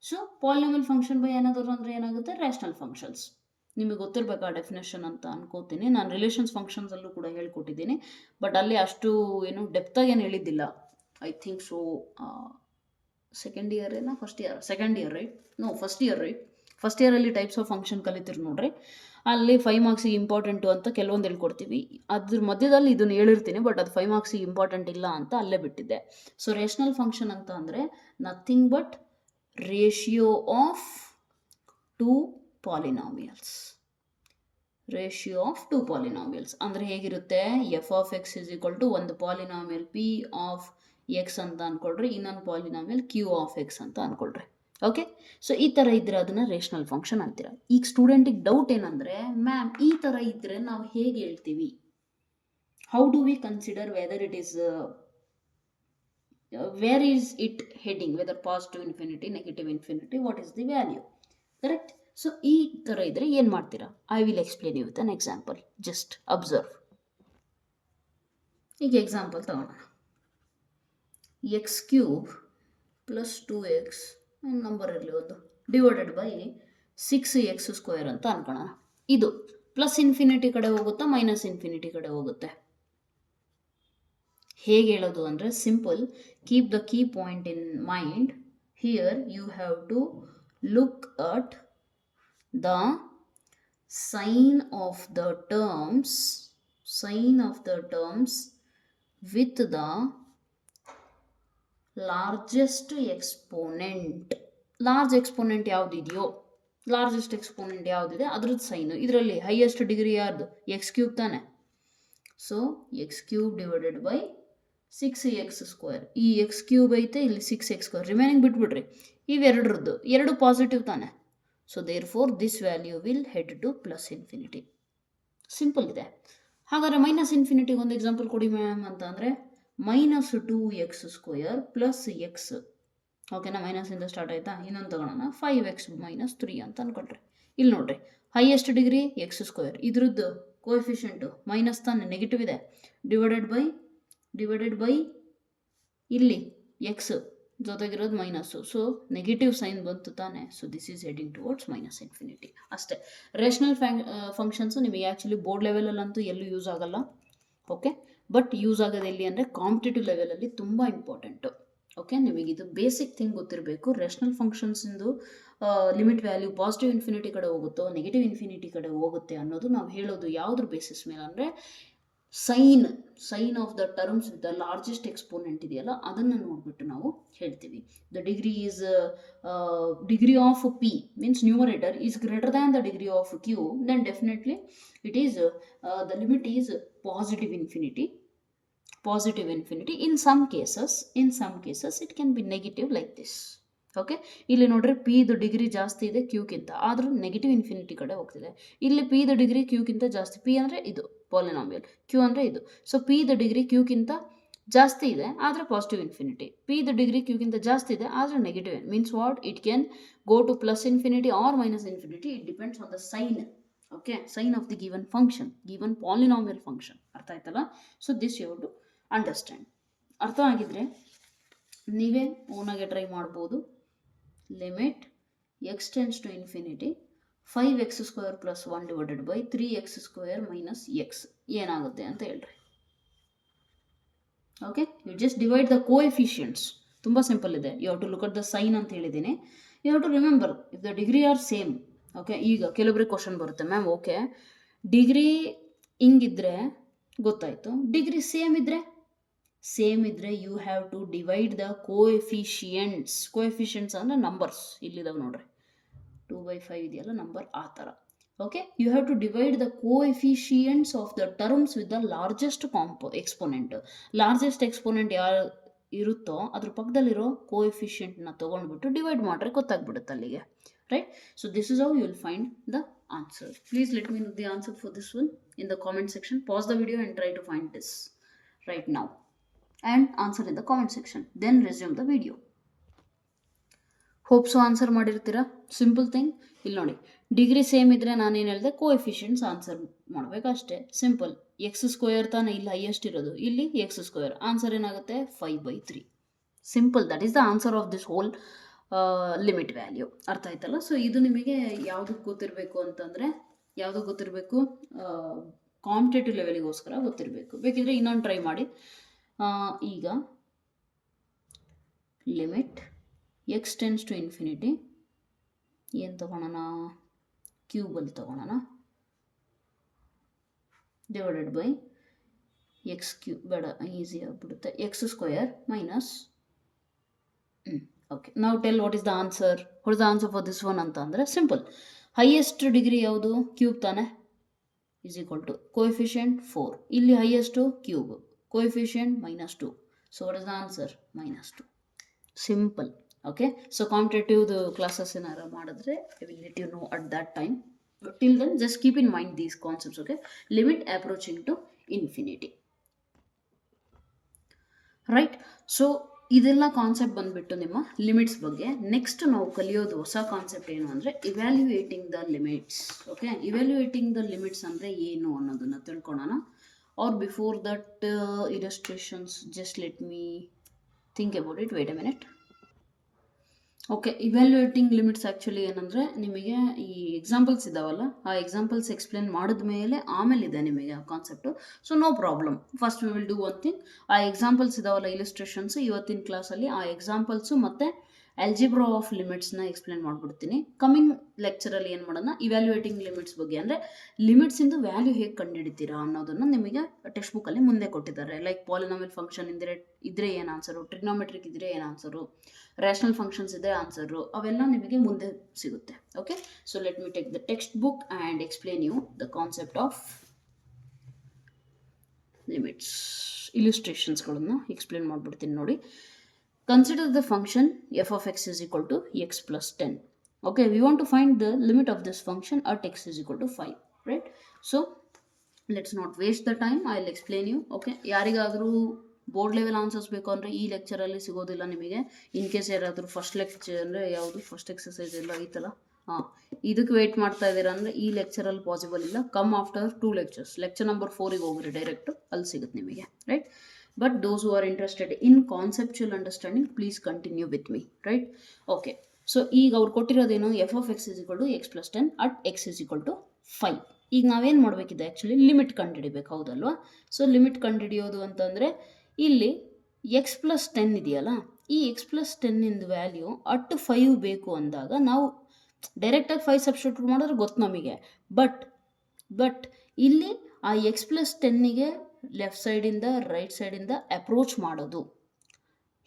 So polynomial function by another ಅಂದರೆ ಏನಾಗುತ್ತೆ? Rational functions. ನಿಮಗೆ ಗೊತ್ತಿರಬೇಕಾ ಡೆಫಿನೇಷನ್ ಅಂತ ಅನ್ಕೋತೀನಿ. ನಾನು ರಿಲೇಷನ್ಸ್ ಫಂಕ್ಷನ್ಸಲ್ಲೂ ಕೂಡ ಹೇಳ್ಕೊಟ್ಟಿದ್ದೀನಿ, ಬಟ್ ಅಲ್ಲಿ ಅಷ್ಟು ಏನು ಡೆಪ್ತಾಗಿ ಏನು ಹೇಳಿದ್ದಿಲ್ಲ. I think so second year ಏನೋ first year right? No first year right? First ಇಯರಲ್ಲಿ ಟೈಪ್ಸ್ ಆಫ್ ಫಂಕ್ಷನ್ ಕಲಿತೀರಿ ನೋಡ್ರಿ, ಅಲ್ಲಿ 5 ಮಾರ್ಕ್ಸಿಗೆ ಇಂಪಾರ್ಟೆಂಟು ಅಂತ ಕೆಲವೊಂದು ಹೇಳ್ಕೊಡ್ತೀವಿ. ಅದ್ರ ಮಧ್ಯದಲ್ಲಿ ಇದನ್ನು ಹೇಳಿರ್ತೀನಿ, ಬಟ್ ಅದು 5 ಮಾರ್ಕ್ಸಿಗೆ ಇಂಪಾರ್ಟೆಂಟ್ ಇಲ್ಲ ಅಂತ ಅಲ್ಲೇ ಬಿಟ್ಟಿದ್ದೆ. ಸೊ ರೇಷನಲ್ ಫಂಕ್ಷನ್ ಅಂತ ಅಂದರೆ nothing but ratio of 2 polynomials. Ratio of 2 polynomials ಅಂದರೆ ಹೇಗಿರುತ್ತೆ? F of x is equal to ಒಂದು ಪಾಲಿನಾಮಿಯಲ್ ಪಿ ಆಫ್ ಎಕ್ಸ್ ಅಂತ ಅಂದ್ಕೊಳ್ರಿ, ಇನ್ನೊಂದು ಪಾಲಿನಾಮಿಯಲ್ ಕ್ಯೂ ಆಫ್ ಎಕ್ಸ್ ಅಂತ ಅಂದ್ಕೊಳ್ರಿ, ಓಕೆ? ಸೊ ಈ ಥರ ಇದ್ದರೆ ಅದನ್ನು ರೇಷನಲ್ ಫಂಕ್ಷನ್ ಅಂತೀರ. ಈಗ ಸ್ಟೂಡೆಂಟಿಗೆ ಡೌಟ್ ಏನಂದರೆ, ಮ್ಯಾಮ್ ಈ ಥರ ಇದ್ದರೆ ನಾವು ಹೇಗೆ ಹೇಳ್ತೀವಿ? How do we consider weather it is where is it heading, whether positive infinity, negative infinity, what is the value, correct? So ಈ ಥರ ಇದ್ದರೆ ಏನು ಮಾಡ್ತೀರಾ? I will explain you with an example, just observe. ಈಗ example ತಗೋಣ. X cube plus 2x number ಇರಲಿ ಒಂದು divided by 6x square ಅಂತ ಅನ್ಕೊಳ್ಳೋಣ. ಇದು ಪ್ಲಸ್ ಇನ್ಫಿನಿಟಿ ಕಡೆ ಹೋಗುತ್ತಾ ಮೈನಸ್ ಇನ್ಫಿನಿಟಿ ಕಡೆ ಹೋಗುತ್ತೆ? ಹೇಗೆ ಹೇಳೋದು ಅಂದರೆ simple, keep the key point in mind. Here you have to look at the sign of the terms with the largest exponent. Large exponent ಯಾವುದಿದೆಯೋ, ಲಾರ್ಜೆಸ್ಟ್ ಎಕ್ಸ್ಪೋನೆಂಟ್ ಯಾವುದಿದೆ ಅದ್ರದ್ದು ಸೈನು. ಇದರಲ್ಲಿ ಹೈಯೆಸ್ಟ್ ಡಿಗ್ರಿ ಯಾರ್ದು? ಎಕ್ಸ್ ಕ್ಯೂಬ್ ತಾನೆ. So x cube divided by 6x square. ಈ x cube ಐತೆ, ಇಲ್ಲಿ 6x square, remaining ಬಿಟ್ಬಿಡ್ರಿ. ಇವೆರಡರದ್ದು ಎರಡು ಪಾಸಿಟಿವ್ ತಾನೆ. So therefore this value will head to plus infinity. Simple ಇದೆ. ಹಾಗಾದರೆ ಮೈನಸ್ ಇನ್ಫಿನಿಟಿಗೆ ಒಂದು ಎಕ್ಸಾಂಪಲ್ ಕೊಡಿ ಮ್ಯಾಮ್ ಅಂತ ಅಂದರೆ -2x ಸ್ಕ್ವೇರ್ ಪ್ಲಸ್ ಎಕ್ಸ್, ಓಕೆನಾ? ಮೈನಸಿಂದ ಸ್ಟಾರ್ಟ್ ಆಯಿತಾ? ಇನ್ನೊಂದು ತಗೊಳ್ಳೋಣ, 5x - 3 ಅಂತ ಅಂದ್ಕೊಳ್ರಿ. ಇಲ್ಲಿ ನೋಡ್ರಿ, ಹೈಯೆಸ್ಟ್ ಡಿಗ್ರಿ ಎಕ್ಸ್ ಸ್ಕ್ವೇರ್, ಇದ್ರದ್ದು ಕೋಎಫಿಷಿಯೆಂಟು ಮೈನಸ್ ತಾನೆ, ನೆಗೆಟಿವ್ ಇದೆ, ಡಿವೈಡೆಡ್ ಬೈ ಇಲ್ಲಿ ಎಕ್ಸ್ ಜೊತೆಗಿರೋದು ಮೈನಸ್ಸು, ಸೊ ನೆಗೆಟಿವ್ ಸೈನ್ ಬಂತು ತಾನೆ. So this is heading towards minus infinity ಅಷ್ಟೇ. ರೇಷನಲ್ ಫಂಕ್ಷನ್ಸು ನಿಮಗೆ ಆ್ಯಕ್ಚುಲಿ ಬೋರ್ಡ್ ಲೆವೆಲಲ್ಲಂತೂ ಎಲ್ಲೂ ಯೂಸ್ ಆಗಲ್ಲ, ಓಕೆ? ಬಟ್ ಯೂಸ್ ಆಗೋದು ಎಲ್ಲಿ ಅಂದರೆ ಕಾಂಪಿಟೇಟಿವ್ ಲೆವೆಲಲ್ಲಿ ತುಂಬ ಇಂಪಾರ್ಟೆಂಟು, ಓಕೆ? ನಿಮಗೆ ಇದು ಬೇಸಿಕ್ ಥಿಂಗ್ ಗೊತ್ತಿರಬೇಕು. ರೇಷನಲ್ ಫಂಕ್ಷನ್ಸಿಂದು ಲಿಮಿಟ್ ವ್ಯಾಲ್ಯೂ ಪಾಸಿಟಿವ್ ಇನ್ಫಿನಿಟಿ ಕಡೆ ಹೋಗುತ್ತೋ ನೆಗೆಟಿವ್ ಇನ್ಫಿನಿಟಿ ಕಡೆ ಹೋಗುತ್ತೆ ಅನ್ನೋದು ನಾವು ಹೇಳೋದು ಯಾವುದ್ರ ಬೇಸಿಸ್ ಮೇಲೆ ಅಂದರೆ sign of the terms with the largest exponent ಇದೆಯಲ್ಲ ಅದನ್ನು ನೋಡಿಬಿಟ್ಟು ನಾವು ಹೇಳ್ತೀವಿ. The degree of p means numerator is greater than the degree of q, then definitely it is the limit is positive infinity. positive infinity. In some cases it can be negative like this. Okay, ಇಲ್ಲಿ ನೋಡ್ರಿ P ದು degree ಜಾಸ್ತಿ ಇದೆ ಕ್ಯೂಕ್ಕಿಂತ, ಆದರೂ negative infinity ಕಡೆ ಹೋಗ್ತಿದೆ. ಇಲ್ಲಿ P the degree ಕ್ಯೂಕ್ಕಿಂತ ಜಾಸ್ತಿ, ಪಿ ಅಂದರೆ ಇದು ಪಾಲಿನಾಮಿಯಲ್, ಕ್ಯೂ ಅಂದರೆ ಇದು. ಸೊ ಪಿ ದ ಡಿಗ್ರಿ ಕ್ಯೂಕ್ಕಿಂತ ಜಾಸ್ತಿ ಇದೆ ಆದರೆ positive infinity, P the degree ಕ್ಯೂಕ್ಕಿಂತ ಜಾಸ್ತಿ ಇದೆ ಆದರೆ negative. Means what, it can go to plus infinity or minus infinity. It depends on the sign. Okay, sign of the given function, given polynomial function. ಅರ್ಥ ಆಯ್ತಲ್ಲ? So this you have to understand. ಅರ್ಥ ಆಗಿದ್ರೆ ನೀವೇ ಓನಾಗೆ try ಮಾಡ್ಬೋದು. Limit x tends to infinity 5x² + 1 / 3x² - x ಏನಾಗುತ್ತೆ ಅಂತ ಹೇಳ್ರಿ. Okay, you just divide the coefficients. ತುಂಬ ಸಿಂಪಲ್ ಇದೆ. You have to look at the sign ಅಂತ ಹೇಳಿದ್ದೀನಿ. You have to remember if the degree are same. Okay, ಈಗ ಕೆಲವೊಬ್ಬರಿಗೆ question ಬರುತ್ತೆ, ಮ್ಯಾಮ್ ಓಕೆ ಡಿಗ್ರಿ ಹಿಂಗಿದ್ರೆ ಗೊತ್ತಾಯಿತು, ಡಿಗ್ರಿ ಸೇಮ್ ಇದ್ದರೆ you have to divide the coefficients. Coefficients ಅಂದರೆ ನಂಬರ್ಸ್ ಇಲ್ಲಿದಾವೆ ನೋಡ್ರಿ, 2/5 ಇದೆಯಲ್ಲ ನಂಬರ್, ಆ ಥರ. Okay, you have to divide the coefficients of the terms with the largest exponent. Largest exponent ಯಾರು ಇರುತ್ತೋ ಅದ್ರ ಪಕ್ಕದಲ್ಲಿರೋ ಕೋಎಫಿಷಿಯಂಟ್ನ ತೊಗೊಂಡ್ಬಿಟ್ಟು ಡಿವೈಡ್ ಮಾಡ್ರೆ ಗೊತ್ತಾಗ್ಬಿಡುತ್ತೆ ಅಲ್ಲಿಗೆ. Right? So this is how you will find the answer. Please let me know the answer for this one in the comment section. Pause the video and try to find this right now and answer in the comment section. Then resume the video. Hope so answer ಮಾಡಿರ್ತೀರಾ. Simple thing. ಇಲ್ಲಿ ನೋಡಿ, degree same ಇದ್ದರೆ ನಾನೇನು ಹೇಳಿದೆ, coefficients answer ಮಾಡಬೇಕಷ್ಟೇ. Simple. x² ತಾನೇ ಇಲ್ಲಿ highest ಇರೋದು, ಇಲ್ಲಿ x². ಆನ್ಸರ್ ಏನಾಗುತ್ತೆ 5/3. Simple. That is the answer of this whole limit value. ಅರ್ಥ ಆಯ್ತಲ್ಲ? ಸೊ ಇದು ನಿಮಗೆ ಯಾವುದಕ್ಕೆ ಗೊತ್ತಿರಬೇಕು ಅಂತಂದರೆ, ಯಾವುದಕ್ಕೆ ಗೊತ್ತಿರಬೇಕು, ಕಾಂಪಿಟೇಟಿವ್ ಲೆವೆಲಿಗೋಸ್ಕರ ಗೊತ್ತಿರಬೇಕು. ಬೇಕಿದ್ರೆ ಇನ್ನೊಂದು ಟ್ರೈ ಮಾಡಿ. ಈಗ limit x tends to infinity ಏನು ತೊಗೊಳೋಣ, ಕ್ಯೂಬಲ್ಲಿ ತೊಗೊಳೋಣ, ಡಿವೈಡೆಡ್ ಬೈ x³ ಬೇಡ, ಈಸಿ ಆಗಿಬಿಡುತ್ತೆ, x² - ಓಕೆ, ನಾವು tell what is the answer. What is the answer for this one ಅಂತ ಅಂದರೆ ಸಿಂಪಲ್. ಹೈಯೆಸ್ಟ್ ಡಿಗ್ರಿ ಯಾವುದು? ಕ್ಯೂಬ್ ತಾನೆ. Is equal to coefficient 4. ಇಲ್ಲಿ highest cube, coefficient -2. So what is the answer? -2. Simple. Okay, so ಕಾಂಪಿಟೇಟಿವ್ದು classes ಏನಾರು ಮಾಡಿದ್ರೆ I will let you know at that time. Till then just keep in mind these concepts. Okay, limit approaching to infinity. Right? So ಇದೆಲ್ಲ concept ಬಂದುಬಿಟ್ಟು ನಿಮ್ಮ limits ಬಗ್ಗೆ. Next ನಾವು ಕಲಿಯೋದು ಹೊಸ ಕಾನ್ಸೆಪ್ಟ್ ಏನು ಅಂದರೆ evaluating the limits. Okay, evaluating the limits ಅಂದರೆ ಏನು ಅನ್ನೋದನ್ನು ತಿಳ್ಕೊಳ್ಳೋಣ. Or before that illustrations, just let me think about it. Wait a minute. Okay, evaluating limits actually ಏನಂದರೆ, ನಿಮಗೆ ಈ ಎಕ್ಸಾಂಪಲ್ಸ್ ಇದ್ದಾವಲ್ಲ, ಆ ಎಕ್ಸಾಂಪಲ್ಸ್ ಎಕ್ಸ್ಪ್ಲೇನ್ ಮಾಡಿದ ಮೇಲೆ ಆಮೇಲಿದೆ ನಿಮಗೆ ಆ concept. So no problem. First we will do one thing. ಆ ಎಕ್ಸಾಂಪಲ್ಸ್ ಇದ್ದಾವಲ್ಲ, ಇಲಸ್ಟ್ರೇಷನ್ಸ್, ಇವತ್ತಿನ ಕ್ಲಾಸಲ್ಲಿ ಆ ಎಕ್ಸಾಂಪಲ್ಸು ಮತ್ತು ಆಲ್ಜಿಬ್ರಾ ಆಫ್ ಲಿಮಿಟ್ಸ್ನ ಎಕ್ಸ್ಪ್ಲೇನ್ ಮಾಡಿಬಿಡ್ತೀನಿ. ಕಮಿಂಗ್ ಲೆಕ್ಚರಲ್ಲಿ ಏನು ಮಾಡೋಣ, ಇವ್ಯಾಲ್ಯೂಯೇಟಿಂಗ್ ಲಿಮಿಟ್ಸ್ ಬಗ್ಗೆ, ಅಂದರೆ ಲಿಮಿಟ್ಸಿಂದು ವ್ಯಾಲ್ಯೂ ಹೇಗೆ ಕಂಡುಹಿಡಿತೀರಾ ಅನ್ನೋದನ್ನು ನಿಮಗೆ ಟೆಕ್ಸ್ಟ್ ಬುಕ್ಕಲ್ಲಿ ಮುಂದೆ ಕೊಟ್ಟಿದ್ದಾರೆ. ಲೈಕ್ ಪಾಲಿನಾಮಿಯಲ್ ಫಂಕ್ಷನ್ ಇದ್ದರೆ ಏನು ಆನ್ಸರು, ಟ್ರಿಗ್ನೋಮೆಟ್ರಿಕ್ ಇದ್ದರೆ ಏನು ಆನ್ಸರು, ರ್ಯಾಷನಲ್ ಫಂಕ್ಷನ್ಸ್ ಇದೆ ಆನ್ಸರು, ಅವೆಲ್ಲ ನಿಮಗೆ ಮುಂದೆ ಸಿಗುತ್ತೆ. Okay, so let me take the textbook and explain you the concept of limits. ಇಲಿಸ್ಟ್ರೇಷನ್ಸ್ಗಳನ್ನು ಎಕ್ಸ್ಪ್ಲೇನ್ ಮಾಡಿಬಿಡ್ತೀನಿ ನೋಡಿ. Consider the function f of x is equal to x plus 10. Okay, we want to find the limit of this function at x is equal to 5. Right? So, let's not waste the time. I'll explain you. Okay, ಯಾರಿಗಾದರೂ board level answers ಬೇಕು ಅಂದರೆ ಈ ಲೆಕ್ಚರಲ್ಲಿ ಸಿಗೋದಿಲ್ಲ ನಿಮಗೆ. In case ಯಾರಾದರೂ first lecture ಅಂದರೆ ಯಾವುದು first exercise ಎಲ್ಲ ಐತಲ್ಲ, ಇದಕ್ಕೆ ವೆಯ್ಟ್ ಮಾಡ್ತಾ ಇದ್ದೀರಾ ಅಂದರೆ ಈ ಲೆಕ್ಚರಲ್ಲಿ ಪಾಸಿಬಲ್ ಇಲ್ಲ. Come after 2 lectures. Lecture number 4ಗೆ ಹೋಗ್ರಿ ಡೈರೆಕ್ಟು, ಅಲ್ಲಿ ಸಿಗುತ್ತೆ ನಿಮಗೆ. Right? But those who are interested in conceptual understanding, please continue with me, right? Okay, so ಈಗ ಅವ್ರು ಕೊಟ್ಟಿರೋದೇನು, f of x is equal to x plus 10 at x is equal to 5. ಈಗ ನಾವೇನು ಮಾಡಬೇಕಿದೆ, ಆ್ಯಕ್ಚುಲಿ ಲಿಮಿಟ್ ಕಂಡುಹಿಡಿಬೇಕು, ಹೌದಲ್ವಾ? So limit ಕಂಡುಹಿಡಿಯೋದು ಅಂತಂದರೆ ಇಲ್ಲಿ x plus 10 ಇದೆಯಲ್ಲ, ಈ x plus 10 ವ್ಯಾಲ್ಯೂ ಅಟ್ 5 ಬೇಕು ಅಂದಾಗ ನಾವು ಡೈರೆಕ್ಟಾಗಿ 5 ಸಬ್ಸ್ಟಿಟ್ಯೂಟ್ ಮಾಡಿದ್ರೆ ಗೊತ್ತು ನಮಗೆ. ಬಟ್ ಇಲ್ಲಿ ಆ x plus 10ಗೆ ಲೆಫ್ಟ್ ಸೈಡಿಂದ ರೈಟ್ ಸೈಡಿಂದ ಅಪ್ರೋಚ್ ಮಾಡೋದು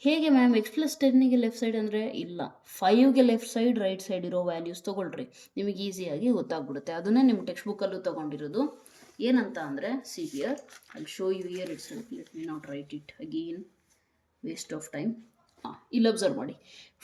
ಹೇಗೆ ಮ್ಯಾಮ್? x plus 10ಗೆ ಲೆಫ್ಟ್ ಸೈಡ್ ಅಂದರೆ ಇಲ್ಲ, 5ಗೆ ಲೆಫ್ಟ್ ಸೈಡ್ ರೈಟ್ ಸೈಡ್ ಇರೋ ವ್ಯಾಲ್ಯೂಸ್ ತೊಗೊಳ್ರಿ, ನಿಮಗೆ ಈಸಿಯಾಗಿ ಗೊತ್ತಾಗ್ಬಿಡುತ್ತೆ. ಅದನ್ನೇ ನಿಮ್ಮ ಟೆಕ್ಸ್ಟ್ ಬುಕ್ಕಲ್ಲೂ ತೊಗೊಂಡಿರೋದು. ಏನಂತ ಅಂದರೆ see here I show you here it's let me not write it again, waste of time. ಇಲ್ಲಿ ಅಬ್ಸರ್ವ್ ಮಾಡಿ,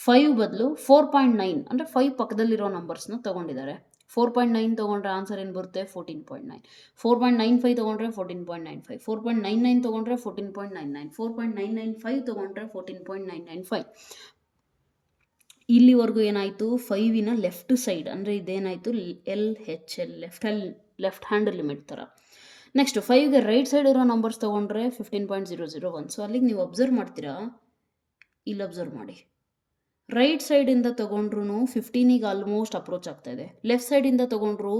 5 ಬದಲು 4.9 ಅಂದರೆ 5 ಪಕ್ಕದಲ್ಲಿರೋ ನಂಬರ್ಸ್ನ ತೊಗೊಂಡಿದ್ದಾರೆ. 4.9 ತೊಗೊಂಡ್ರೆ ಆನ್ಸರ್ ಏನು ಬರುತ್ತೆ? 14.9. 4.95 ತೊಗೊಂಡ್ರೆ 14.95. 4.99 ತೊಗೊಂಡ್ರೆ 14.99. 4.995 ತೊಗೊಂಡ್ರೆ 14.995. ಇಲ್ಲಿವರೆಗೂ ಏನಾಯಿತು? 5 ಲೆಫ್ಟ್ ಸೈಡ್ ಅಂದರೆ ಇದೇನಾಯಿತು? LHL ಲೆಫ್ಟ್ ಹ್ಯಾಂಡ್ ಲಿಮಿಟ್ ಥರ. ನೆಕ್ಸ್ಟ್ 5ಗೆ ರೈಟ್ ಸೈಡ್ ಇರೋ ನಂಬರ್ಸ್ ತೊಗೊಂಡ್ರೆ 15.001. ಸೊ ಅಲ್ಲಿಗೆ ನೀವು ಅಬ್ಸರ್ವ್ ಮಾಡ್ತೀರಾ, ಇಲ್ಲಿ ಅಬ್ಸರ್ವ್ ಮಾಡಿ, ರೈಟ್ ಸೈಡಿಂದ ತೊಗೊಂಡ್ರು 15ಗೆ ಆಲ್ಮೋಸ್ಟ್ ಅಪ್ರೋಚ್ ಆಗ್ತಾ ಇದೆ, ಲೆಫ್ಟ್ ಸೈಡಿಂದ ತೊಗೊಂಡ್ರು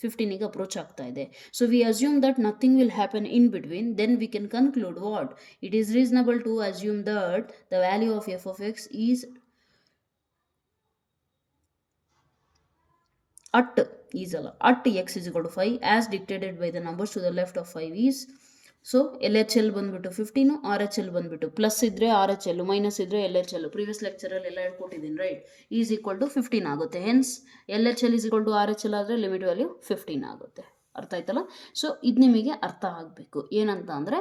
15ಗೆ ಅಪ್ರೋಚ್ ಆಗ್ತಾ ಇದೆ. So we assume that nothing will happen in between, then we can conclude what? It is reasonable to assume that the value of f of x is at x is equal to 5 as dictated by the numbers to the left of 5 is, so LHL ಬಂದ್ಬಿಟ್ಟು 15, RHL ಬಂದ್ಬಿಟ್ಟು plus ಇದ್ರೆ RHL, minus ಇದ್ರೆ LHL. Previous ಲೆಕ್ಚರಲ್ಲಿ ಎಲ್ಲ ಹೇಳ್ಕೊಟ್ಟಿದ್ದೀನಿ right. Is equal to 15 ಆಗುತ್ತೆ. Hence LHL is equal to RHL ಆದರೆ limit value 15 ಆಗುತ್ತೆ. ಅರ್ಥ ಆಯ್ತಲ್ಲ? ಸೊ ಇದು ನಿಮಗೆ ಅರ್ಥ ಆಗಬೇಕು. ಏನಂತ ಅಂದರೆ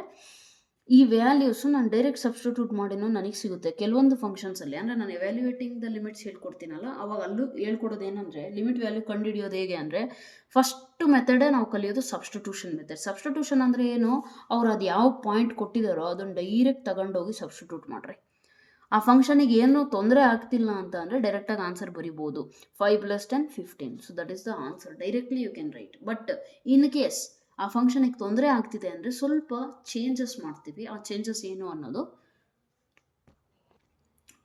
ಈ ವ್ಯಾಲ್ಯೂಸು ನಾನು ಡೈರೆಕ್ಟ್ ಸಬ್ಸ್ಟಿಟ್ಯೂಟ್ ಮಾಡಿನೂ ನನಗೆ ಸಿಗುತ್ತೆ. ಕೆಲವೊಂದು ಫಂಕ್ಷನ್ಸಲ್ಲಿ ಅಂದರೆ ನಾನು ಎವ್ಯಾಲ್ಯೂಯೇಟಿಂಗ್ ದ ಲಿಮಿಟ್ಸ್ ಹೇಳ್ಕೊಡ್ತೀನಲ್ಲ, ಅವಾಗ ಅಲ್ಲೂ ಹೇಳ್ಕೊಡೋದು ಏನಂದರೆ ಲಿಮಿಟ್ ವ್ಯಾಲ್ಯೂ ಕಂಡುಹಿಡಿಯೋದು ಹೇಗೆ ಅಂದರೆ ಫಸ್ಟ್ ಮೆಥಡೇ ನಾವು ಕಲಿಯೋದು ಸಬ್ಸ್ಟಿಟ್ಯೂಷನ್ ಮೆಥಡ್. ಸಬ್ಸ್ಟಿಟ್ಯೂಷನ್ ಅಂದರೆ ಏನು? ಅವ್ರು ಅದು ಯಾವ ಪಾಯಿಂಟ್ ಕೊಟ್ಟಿದ್ದಾರೋ ಅದನ್ನು ಡೈರೆಕ್ಟ್ ತಗೊಂಡೋಗಿ ಸಬ್ಸ್ಟಿಟ್ಯೂಟ್ ಮಾಡಿರಿ. ಆ ಫಂಕ್ಷನಿಗೆ ಏನೂ ತೊಂದರೆ ಆಗ್ತಿಲ್ಲ ಅಂತ ಅಂದರೆ ಡೈರೆಕ್ಟಾಗಿ ಆನ್ಸರ್ ಬರಿಬೋದು. 5 + 10 15. So that is the answer. Directly you can write. But in case ಆ ಫಂಕ್ಷನಿಗೆ ತೊಂದರೆ ಆಗ್ತಿದೆ ಅಂದರೆ ಸ್ವಲ್ಪ ಚೇಂಜಸ್ ಮಾಡ್ತೀವಿ. ಆ ಚೇಂಜಸ್ ಏನು ಅನ್ನೋದು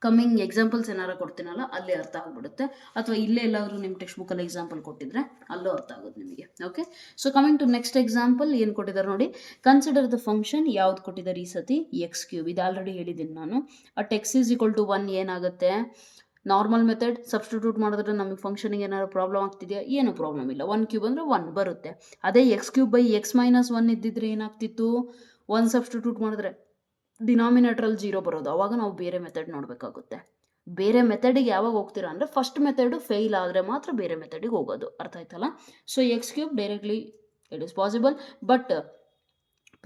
ಕಮ್ಮಿಂಗ್ ಎಕ್ಸಾಂಪಲ್ಸ್ ಏನಾರು ಕೊಡ್ತೀನಲ್ಲ ಅಲ್ಲಿ ಅರ್ಥ ಆಗ್ಬಿಡುತ್ತೆ, ಅಥವಾ ಇಲ್ಲೇ ಎಲ್ಲಾದರೂ ನಿಮ್ಮ ಟೆಕ್ಸ್ಟ್ ಬುಕ್ಕಲ್ಲಿ ಎಕ್ಸಾಂಪಲ್ ಕೊಟ್ಟಿದ್ರೆ ಅಲ್ಲೂ ಅರ್ಥ ಆಗೋದು ನಿಮಗೆ. Okay, so coming to next example ಏನು ಕೊಟ್ಟಿದ್ದಾರೆ ನೋಡಿ. ಕನ್ಸಿಡರ್ ದ ಫಂಕ್ಷನ್, ಯಾವ್ದು ಕೊಟ್ಟಿದ್ದಾರೆ ಈ ಸತಿ? x3. ಇದು ಆಲ್ರೆಡಿ ಹೇಳಿದ್ದೀನಿ ನಾನು. At x is equal to 1 ಏನಾಗುತ್ತೆ? ನಾರ್ಮಲ್ ಮೆಥಡ್ ಸಬ್ಸ್ಟಿಟ್ಯೂಟ್ ಮಾಡಿದ್ರೆ ನಮಗೆ ಫಂಕ್ಷನಿಗೆ ಏನಾದ್ರು ಪ್ರಾಬ್ಲಮ್ ಆಗ್ತಿದೆಯಾ? ಏನೂ ಪ್ರಾಬ್ಲಮ್ ಇಲ್ಲ. 1³ ಅಂದರೆ 1 ಬರುತ್ತೆ. ಅದೇ x³ x - 1 ಇದ್ದಿದ್ರೆ ಏನಾಗ್ತಿತ್ತು? 1 ಸಬ್ಸ್ಟಿಟ್ಯೂಟ್ ಮಾಡಿದ್ರೆ ಡಿನಾಮಿನೇಟ್ರಲ್ಲಿ 0 ಬರೋದು. ಅವಾಗ ನಾವು ಬೇರೆ ಮೆಥಡ್ ನೋಡಬೇಕಾಗುತ್ತೆ. ಬೇರೆ ಮೆಥಡಿಗೆ ಯಾವಾಗ ಹೋಗ್ತೀರಾ ಅಂದರೆ ಫಸ್ಟ್ ಮೆಥಡು ಫೇಲ್ ಆದರೆ ಮಾತ್ರ ಬೇರೆ ಮೆಥಡಿಗೆ ಹೋಗೋದು. ಅರ್ಥ ಆಯ್ತಲ್ಲ? So x³ directly it is possible, but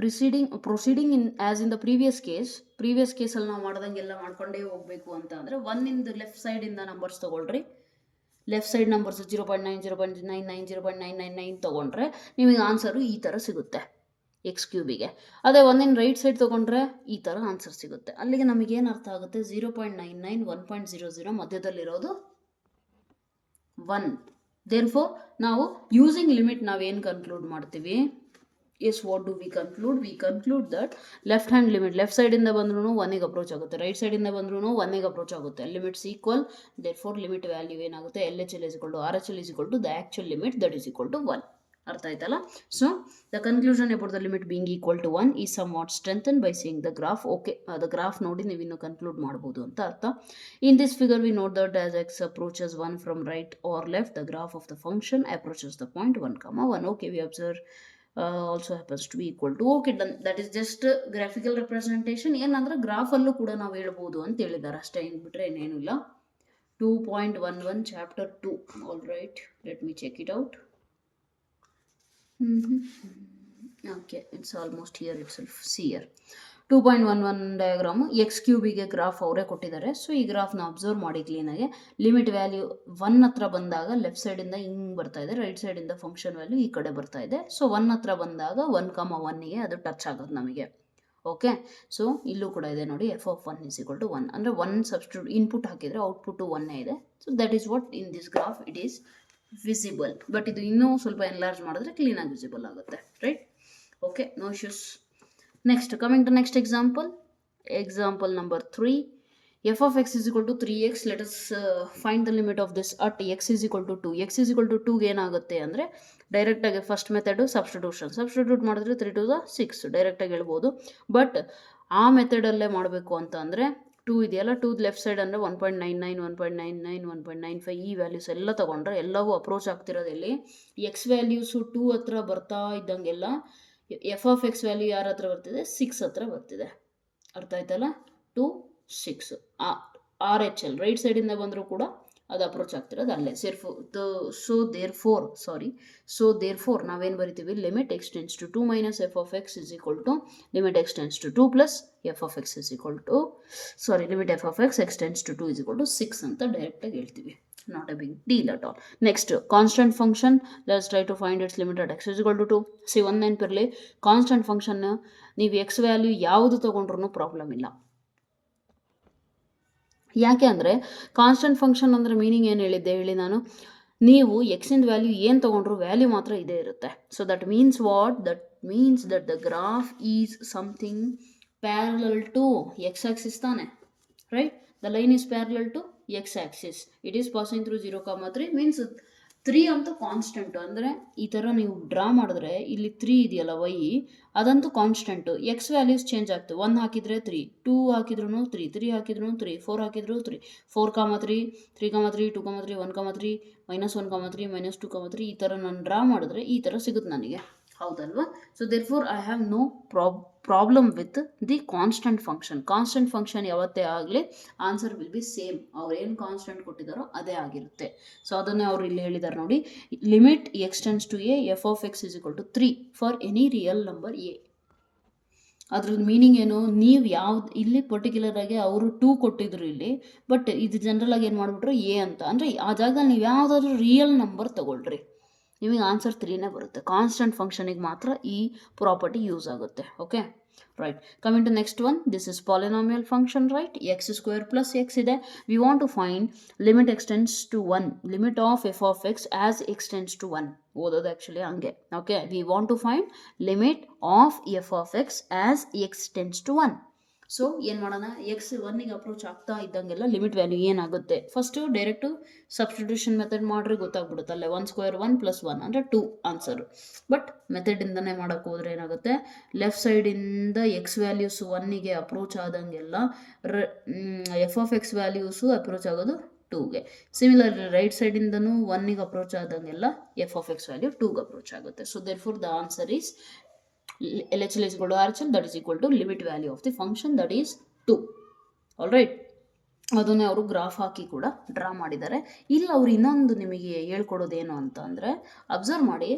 proceeding in as in the previous ಕೇಸಲ್ಲಿ ನಾವು ಮಾಡ್ದಂಗೆಲ್ಲ ಮಾಡ್ಕೊಂಡೇ ಹೋಗಬೇಕು ಅಂತ ಅಂದರೆ 1 ಲೆಫ್ಟ್ ಸೈಡಿಂದ ನಂಬರ್ಸ್ ತೊಗೊಳ್ರಿ. ಲೆಫ್ಟ್ ಸೈಡ್ ನಂಬರ್ಸ್ 0.9, 0.99, 0.999 ತೊಗೊಂಡ್ರೆ ನಿಮಗೆ ಆನ್ಸರು ಈ ಥರ ಸಿಗುತ್ತೆ x³ಗೆ. ಅದೇ 1 ರೈಟ್ ಸೈಡ್ ತೊಗೊಂಡ್ರೆ ಈ ಥರ ಆನ್ಸರ್ ಸಿಗುತ್ತೆ. ಅಲ್ಲಿಗೆ ನಮಗೇನು ಅರ್ಥ ಆಗುತ್ತೆ? 0.99, 1.00 ಮಧ್ಯದಲ್ಲಿರೋದು 1. ದೇರ್ಫೋರ್ ನಾವು ಯೂಸಿಂಗ್ ಲಿಮಿಟ್ ನಾವೇನು ಕನ್ಕ್ಲೂಡ್ ಮಾಡ್ತೀವಿ? Yes, what do we conclude? We conclude that left hand limit left ಸೈಡಿಂದ ಬಂದ್ರೂ 1ಗೆ ಅಪ್ರೋಚ್ ಆಗುತ್ತೆ, ರೈಟ್ ಸೈಡಿಂದ ಬಂದ್ರೂ 1ಗೆ ಅಪ್ರೋಚ್ ಆಗುತ್ತೆ. Limits equal, therefore limit value ಏನಾಗುತ್ತೆ? LHL is equal to RHL is equal to the actual limit that is equal to 1. ಅರ್ಥ ಆಯ್ತಲ್ಲ? So the conclusion about the limit being equal to 1 is somewhat strengthen by seeing the graph. Okay, the graph ನೋಡಿ ನೀವು ಇನ್ನೂ conclude ಮಾಡ್ಬೋದು ಅಂತ ಅರ್ಥ. In this figure we note that as x approaches 1 from right or left, the graph of the function approaches the point 1, 1. Okay, we observe also happens to be equal to. Okay, done. That is just graphical representation. ಏನಂದ್ರೆ ಗ್ರಾಫಲ್ಲೂ ಕೂಡ ನಾವು ಹೇಳ್ಬೋದು ಅಂತ ಹೇಳಿದ್ದಾರೆ ಅಷ್ಟೇ, ಏನು ಬಿಟ್ಟರೆ ಏನೇನು ಇಲ್ಲ. 2.11 chapter 2. All right, let me check it out. Okay, it's almost here itself. See here 2.11 diagram x³ graph ಅವರೇ ಕೊಟ್ಟಿದ್ದಾರೆ. ಸೊ ಈ ಗ್ರಾಫ್ನ ಅಬ್ಸರ್ವ್ ಮಾಡಿ ಕ್ಲೀನಾಗಿ. ಲಿಮಿಟ್ ವ್ಯಾಲ್ಯೂ 1 ಹತ್ರ ಬಂದಾಗ ಲೆಫ್ಟ್ ಸೈಡಿಂದ ಹಿಂಗೆ ಬರ್ತಾ ಇದೆ, ರೈಟ್ ಸೈಡಿಂದ ಫಂಕ್ಷನ್ ವ್ಯಾಲ್ಯೂ ಈ ಕಡೆ ಬರ್ತಾ ಇದೆ. ಸೊ 1 ಹತ್ರ ಬಂದಾಗ 1,1ಗೆ ಅದು ಟಚ್ ಆಗೋದು ನಮಗೆ. ಓಕೆ, ಸೊ ಇಲ್ಲೂ ಕೂಡ ಇದೆ ನೋಡಿ, f(1) is equal to 1 ಅಂದರೆ 1 ಸಬ್ಸ್ಟಿಟ್ಯೂಟ್ ಇನ್ಪುಟ್ ಹಾಕಿದರೆ ಔಟ್ಪುಟ್ಟು 1 ಇದೆ. So that is what in this graph it is visible. But ಇದು ಇನ್ನೂ ಸ್ವಲ್ಪ ಎನ್ಲಾರ್ಜ್ ಮಾಡಿದ್ರೆ ಕ್ಲೀನಾಗಿ ವಿಸಿಬಲ್ ಆಗುತ್ತೆ, right? Okay, no issues. Next, coming to next example number 3. f of x is equal to 3x. let us find the limit of this at x is equal to 2. x is equal to 2 ಏನಾಗುತ್ತೆ ಅಂದರೆ ಡೈರೆಕ್ಟಾಗಿ first method substitute ಮಾಡಿದ್ರೆ 3 to the 6 ಡೈರೆಕ್ಟಾಗಿ ಹೇಳ್ಬೋದು. But ಆ ಮೆಥಡಲ್ಲೇ ಮಾಡಬೇಕು ಅಂತ ಅಂದರೆ 2 ಇದೆಯಲ್ಲ, 2 ಲೆಫ್ಟ್ ಸೈಡ್ ಅಂದರೆ 1.99, 1.99, 1.95 ಈ ವ್ಯಾಲ್ಯೂಸ್ ಎಲ್ಲ ತೊಗೊಂಡ್ರೆ ಎಲ್ಲವೂ ಅಪ್ರೋಚ್ ಆಗ್ತಿರೋದು ಇಲ್ಲಿ. ಎಕ್ಸ್ ವ್ಯಾಲ್ಯೂಸು 2 ಹತ್ರ ಬರ್ತಾ ಇದ್ದಂಗೆಲ್ಲ ಎಫ್ ಆಫ್ ಎಕ್ಸ್ ವ್ಯಾಲ್ಯೂ ಯಾರ ಹತ್ರ ಬರ್ತಿದೆ? 6 ಹತ್ರ ಬರ್ತಿದೆ. ಅರ್ಥ ಆಯ್ತಲ್ಲ? 2, 6. RHL ರೈಟ್ ಸೈಡಿಂದ ಬಂದರೂ ಕೂಡ ಅದು ಅಪ್ರೋಚ್ ಆಗ್ತಿರೋದು ಅಲ್ಲೇ. ಸೊ ದೇರ್ ಫೋರ್ ನಾವೇನು ಬರಿತೀವಿ, limit x tends to 2 minus f of x is equal to limit x tends to 2 plus f of x is equal to limit f of x x tends to 2 is equal to 6 ಅಂತ ಡೈರೆಕ್ಟಾಗಿ ಹೇಳ್ತೀವಿ. Not a big deal at all. Next, constant function. Let's try to find its limit at x is equal to 2. See, one ನೆನಪಿರಲಿ, constant function ನೀವು X value ಯಾವುದು ತೊಗೊಂಡ್ರೂ problem ಇಲ್ಲ. ಯಾಕೆ ಅಂದರೆ constant function ಅಂದರೆ ಮೀನಿಂಗ್ ಏನು ಹೇಳಿದ್ದೆ ಹೇಳಿ ನಾನು, ನೀವು ಎಕ್ಸಿಂದ ವ್ಯಾಲ್ಯೂ ಏನು ತೊಗೊಂಡ್ರು ವ್ಯಾಲ್ಯೂ ಮಾತ್ರ ಇದೇ ಇರುತ್ತೆ. So that means what? That means that the graph is something parallel to x axis ತಾನೆ, right? The line is parallel to x-axis. It is passing through 0,3 means 3 ಅಂತೂ ಕಾನ್ಸ್ಟೆಂಟು. ಅಂದರೆ ಈ ಥರ ನೀವು ಡ್ರಾ ಮಾಡಿದ್ರೆ ಇಲ್ಲಿ 3 ಇದೆಯಲ್ಲ y, ಅದಂತೂ ಕಾನ್ಸ್ಟೆಂಟು. ಎಕ್ಸ್ ವ್ಯಾಲ್ಯೂಸ್ ಚೇಂಜ್ ಆಗ್ತವೆ. 1 ಹಾಕಿದರೆ 3, 2 ಹಾಕಿದ್ರು 3, 3 ಹಾಕಿದ್ರು 3, 4 ಹಾಕಿದ್ರು 3, 4,3, 3,3, 2,3, 1,3, -1,3, -2,3 ಈ ಥರ ನಾನು ಡ್ರಾ ಮಾಡಿದ್ರೆ ಈ ಥರ ಸಿಗುತ್ತೆ ನನಗೆ, ಹೌದಲ್ವಾ? So therefore I have no problem with the constant function. Constant function ಯಾವತ್ತೇ ಆಗಲಿ ಆನ್ಸರ್ ವಿಲ್ ಬಿ ಸೇಮ್. ಅವ್ರು ಏನು ಕಾನ್ಸ್ಟೆಂಟ್ ಕೊಟ್ಟಿದ್ದಾರೋ ಅದೇ ಆಗಿರುತ್ತೆ. ಸೊ ಅದನ್ನೇ ಅವ್ರು ಇಲ್ಲಿ ಹೇಳಿದ್ದಾರೆ ನೋಡಿ, limit x tends to a f of x is equal to 3 for any real number a. ಅದ್ರದ್ದು ಮೀನಿಂಗ್ ಏನು? ನೀವು ಯಾವ್ದು ಇಲ್ಲಿ ಪರ್ಟಿಕ್ಯುಲರ್ ಆಗಿ ಅವರು 2 ಕೊಟ್ಟಿದ್ರು ಇಲ್ಲಿ, ಬಟ್ ಇದು ಜನರಲ್ ಆಗಿ ಏನು ಮಾಡಿಬಿಟ್ರು ಎ ಅಂತ. ಅಂದರೆ ಆ ಜಾಗದಲ್ಲಿ ನೀವು ಯಾವುದಾದ್ರೂ ರಿಯಲ್ ನಂಬರ್ ತಗೊಳ್ರಿ, ನಿಮಗೆ ಆನ್ಸರ್ 3ನೇ ಬರುತ್ತೆ. ಕಾನ್ಸ್ಟೆಂಟ್ ಫಂಕ್ಷನಿಗೆ ಮಾತ್ರ ಈ ಪ್ರಾಪರ್ಟಿ ಯೂಸ್ ಆಗುತ್ತೆ. Okay, right. Coming to next one, this is polynomial function, right? X square plus x ಇದೆ. We want to find limit x tends to 1, limit of f of x as x tends to 1. ಓದೋದು actually ಹಂಗೆ. Okay, we want to find limit of f of x as x tends to 1. So ಏನು ಮಾಡೋಣ, x 1ಗೆ approach ಆಗ್ತಾ ಇದ್ದಂಗೆಲ್ಲ limit value ಏನಾಗುತ್ತೆ first direct substitution method ಮಾಡ್ರಿ ಗೊತ್ತಾಗ್ಬಿಡುತ್ತಲ್ಲೇ. 1 square 1 plus 1 ಅಂದರೆ 2 ಆನ್ಸರು. ಬಟ್ ಮೆಥಡಿಂದನೇ ಮಾಡೋಕ್ಕೆ ಹೋದರೆ ಏನಾಗುತ್ತೆ, ಲೆಫ್ಟ್ ಸೈಡಿಂದ ಎಕ್ಸ್ ವ್ಯಾಲ್ಯೂಸ್ 1ಗೆ ಅಪ್ರೋಚ್ ಆದಂಗೆಲ್ಲ f of x values approach ಆಗೋದು 2ಗೆ. ಸಿಮಿಲರ್ ರೈಟ್ ಸೈಡಿಂದನೂ 1ಗೆ ಅಪ್ರೋಚ್ ಆದಂಗೆಲ್ಲ ಎಫ್ ಆಫ್ ಎಕ್ಸ್ ವ್ಯಾಲ್ಯೂ 2ಗೆ ಅಪ್ರೋಚ್ ಆಗುತ್ತೆ. So therefore the answer is LHL is equal to RHL, that is equal to limit value of the function, that is 2. All right. ಅದನ್ನೇ ಅವರು graph ಹಾಕಿ ಕೂಡ draw ಮಾಡಿದ್ದಾರೆ. ಇಲ್ಲಿ ಅವ್ರು ಇನ್ನೊಂದು ನಿಮಗೆ ಹೇಳ್ಕೊಡೋದೇನು ಅಂತ ಅಂದರೆ, ಅಬ್ಸರ್ವ್ ಮಾಡಿ,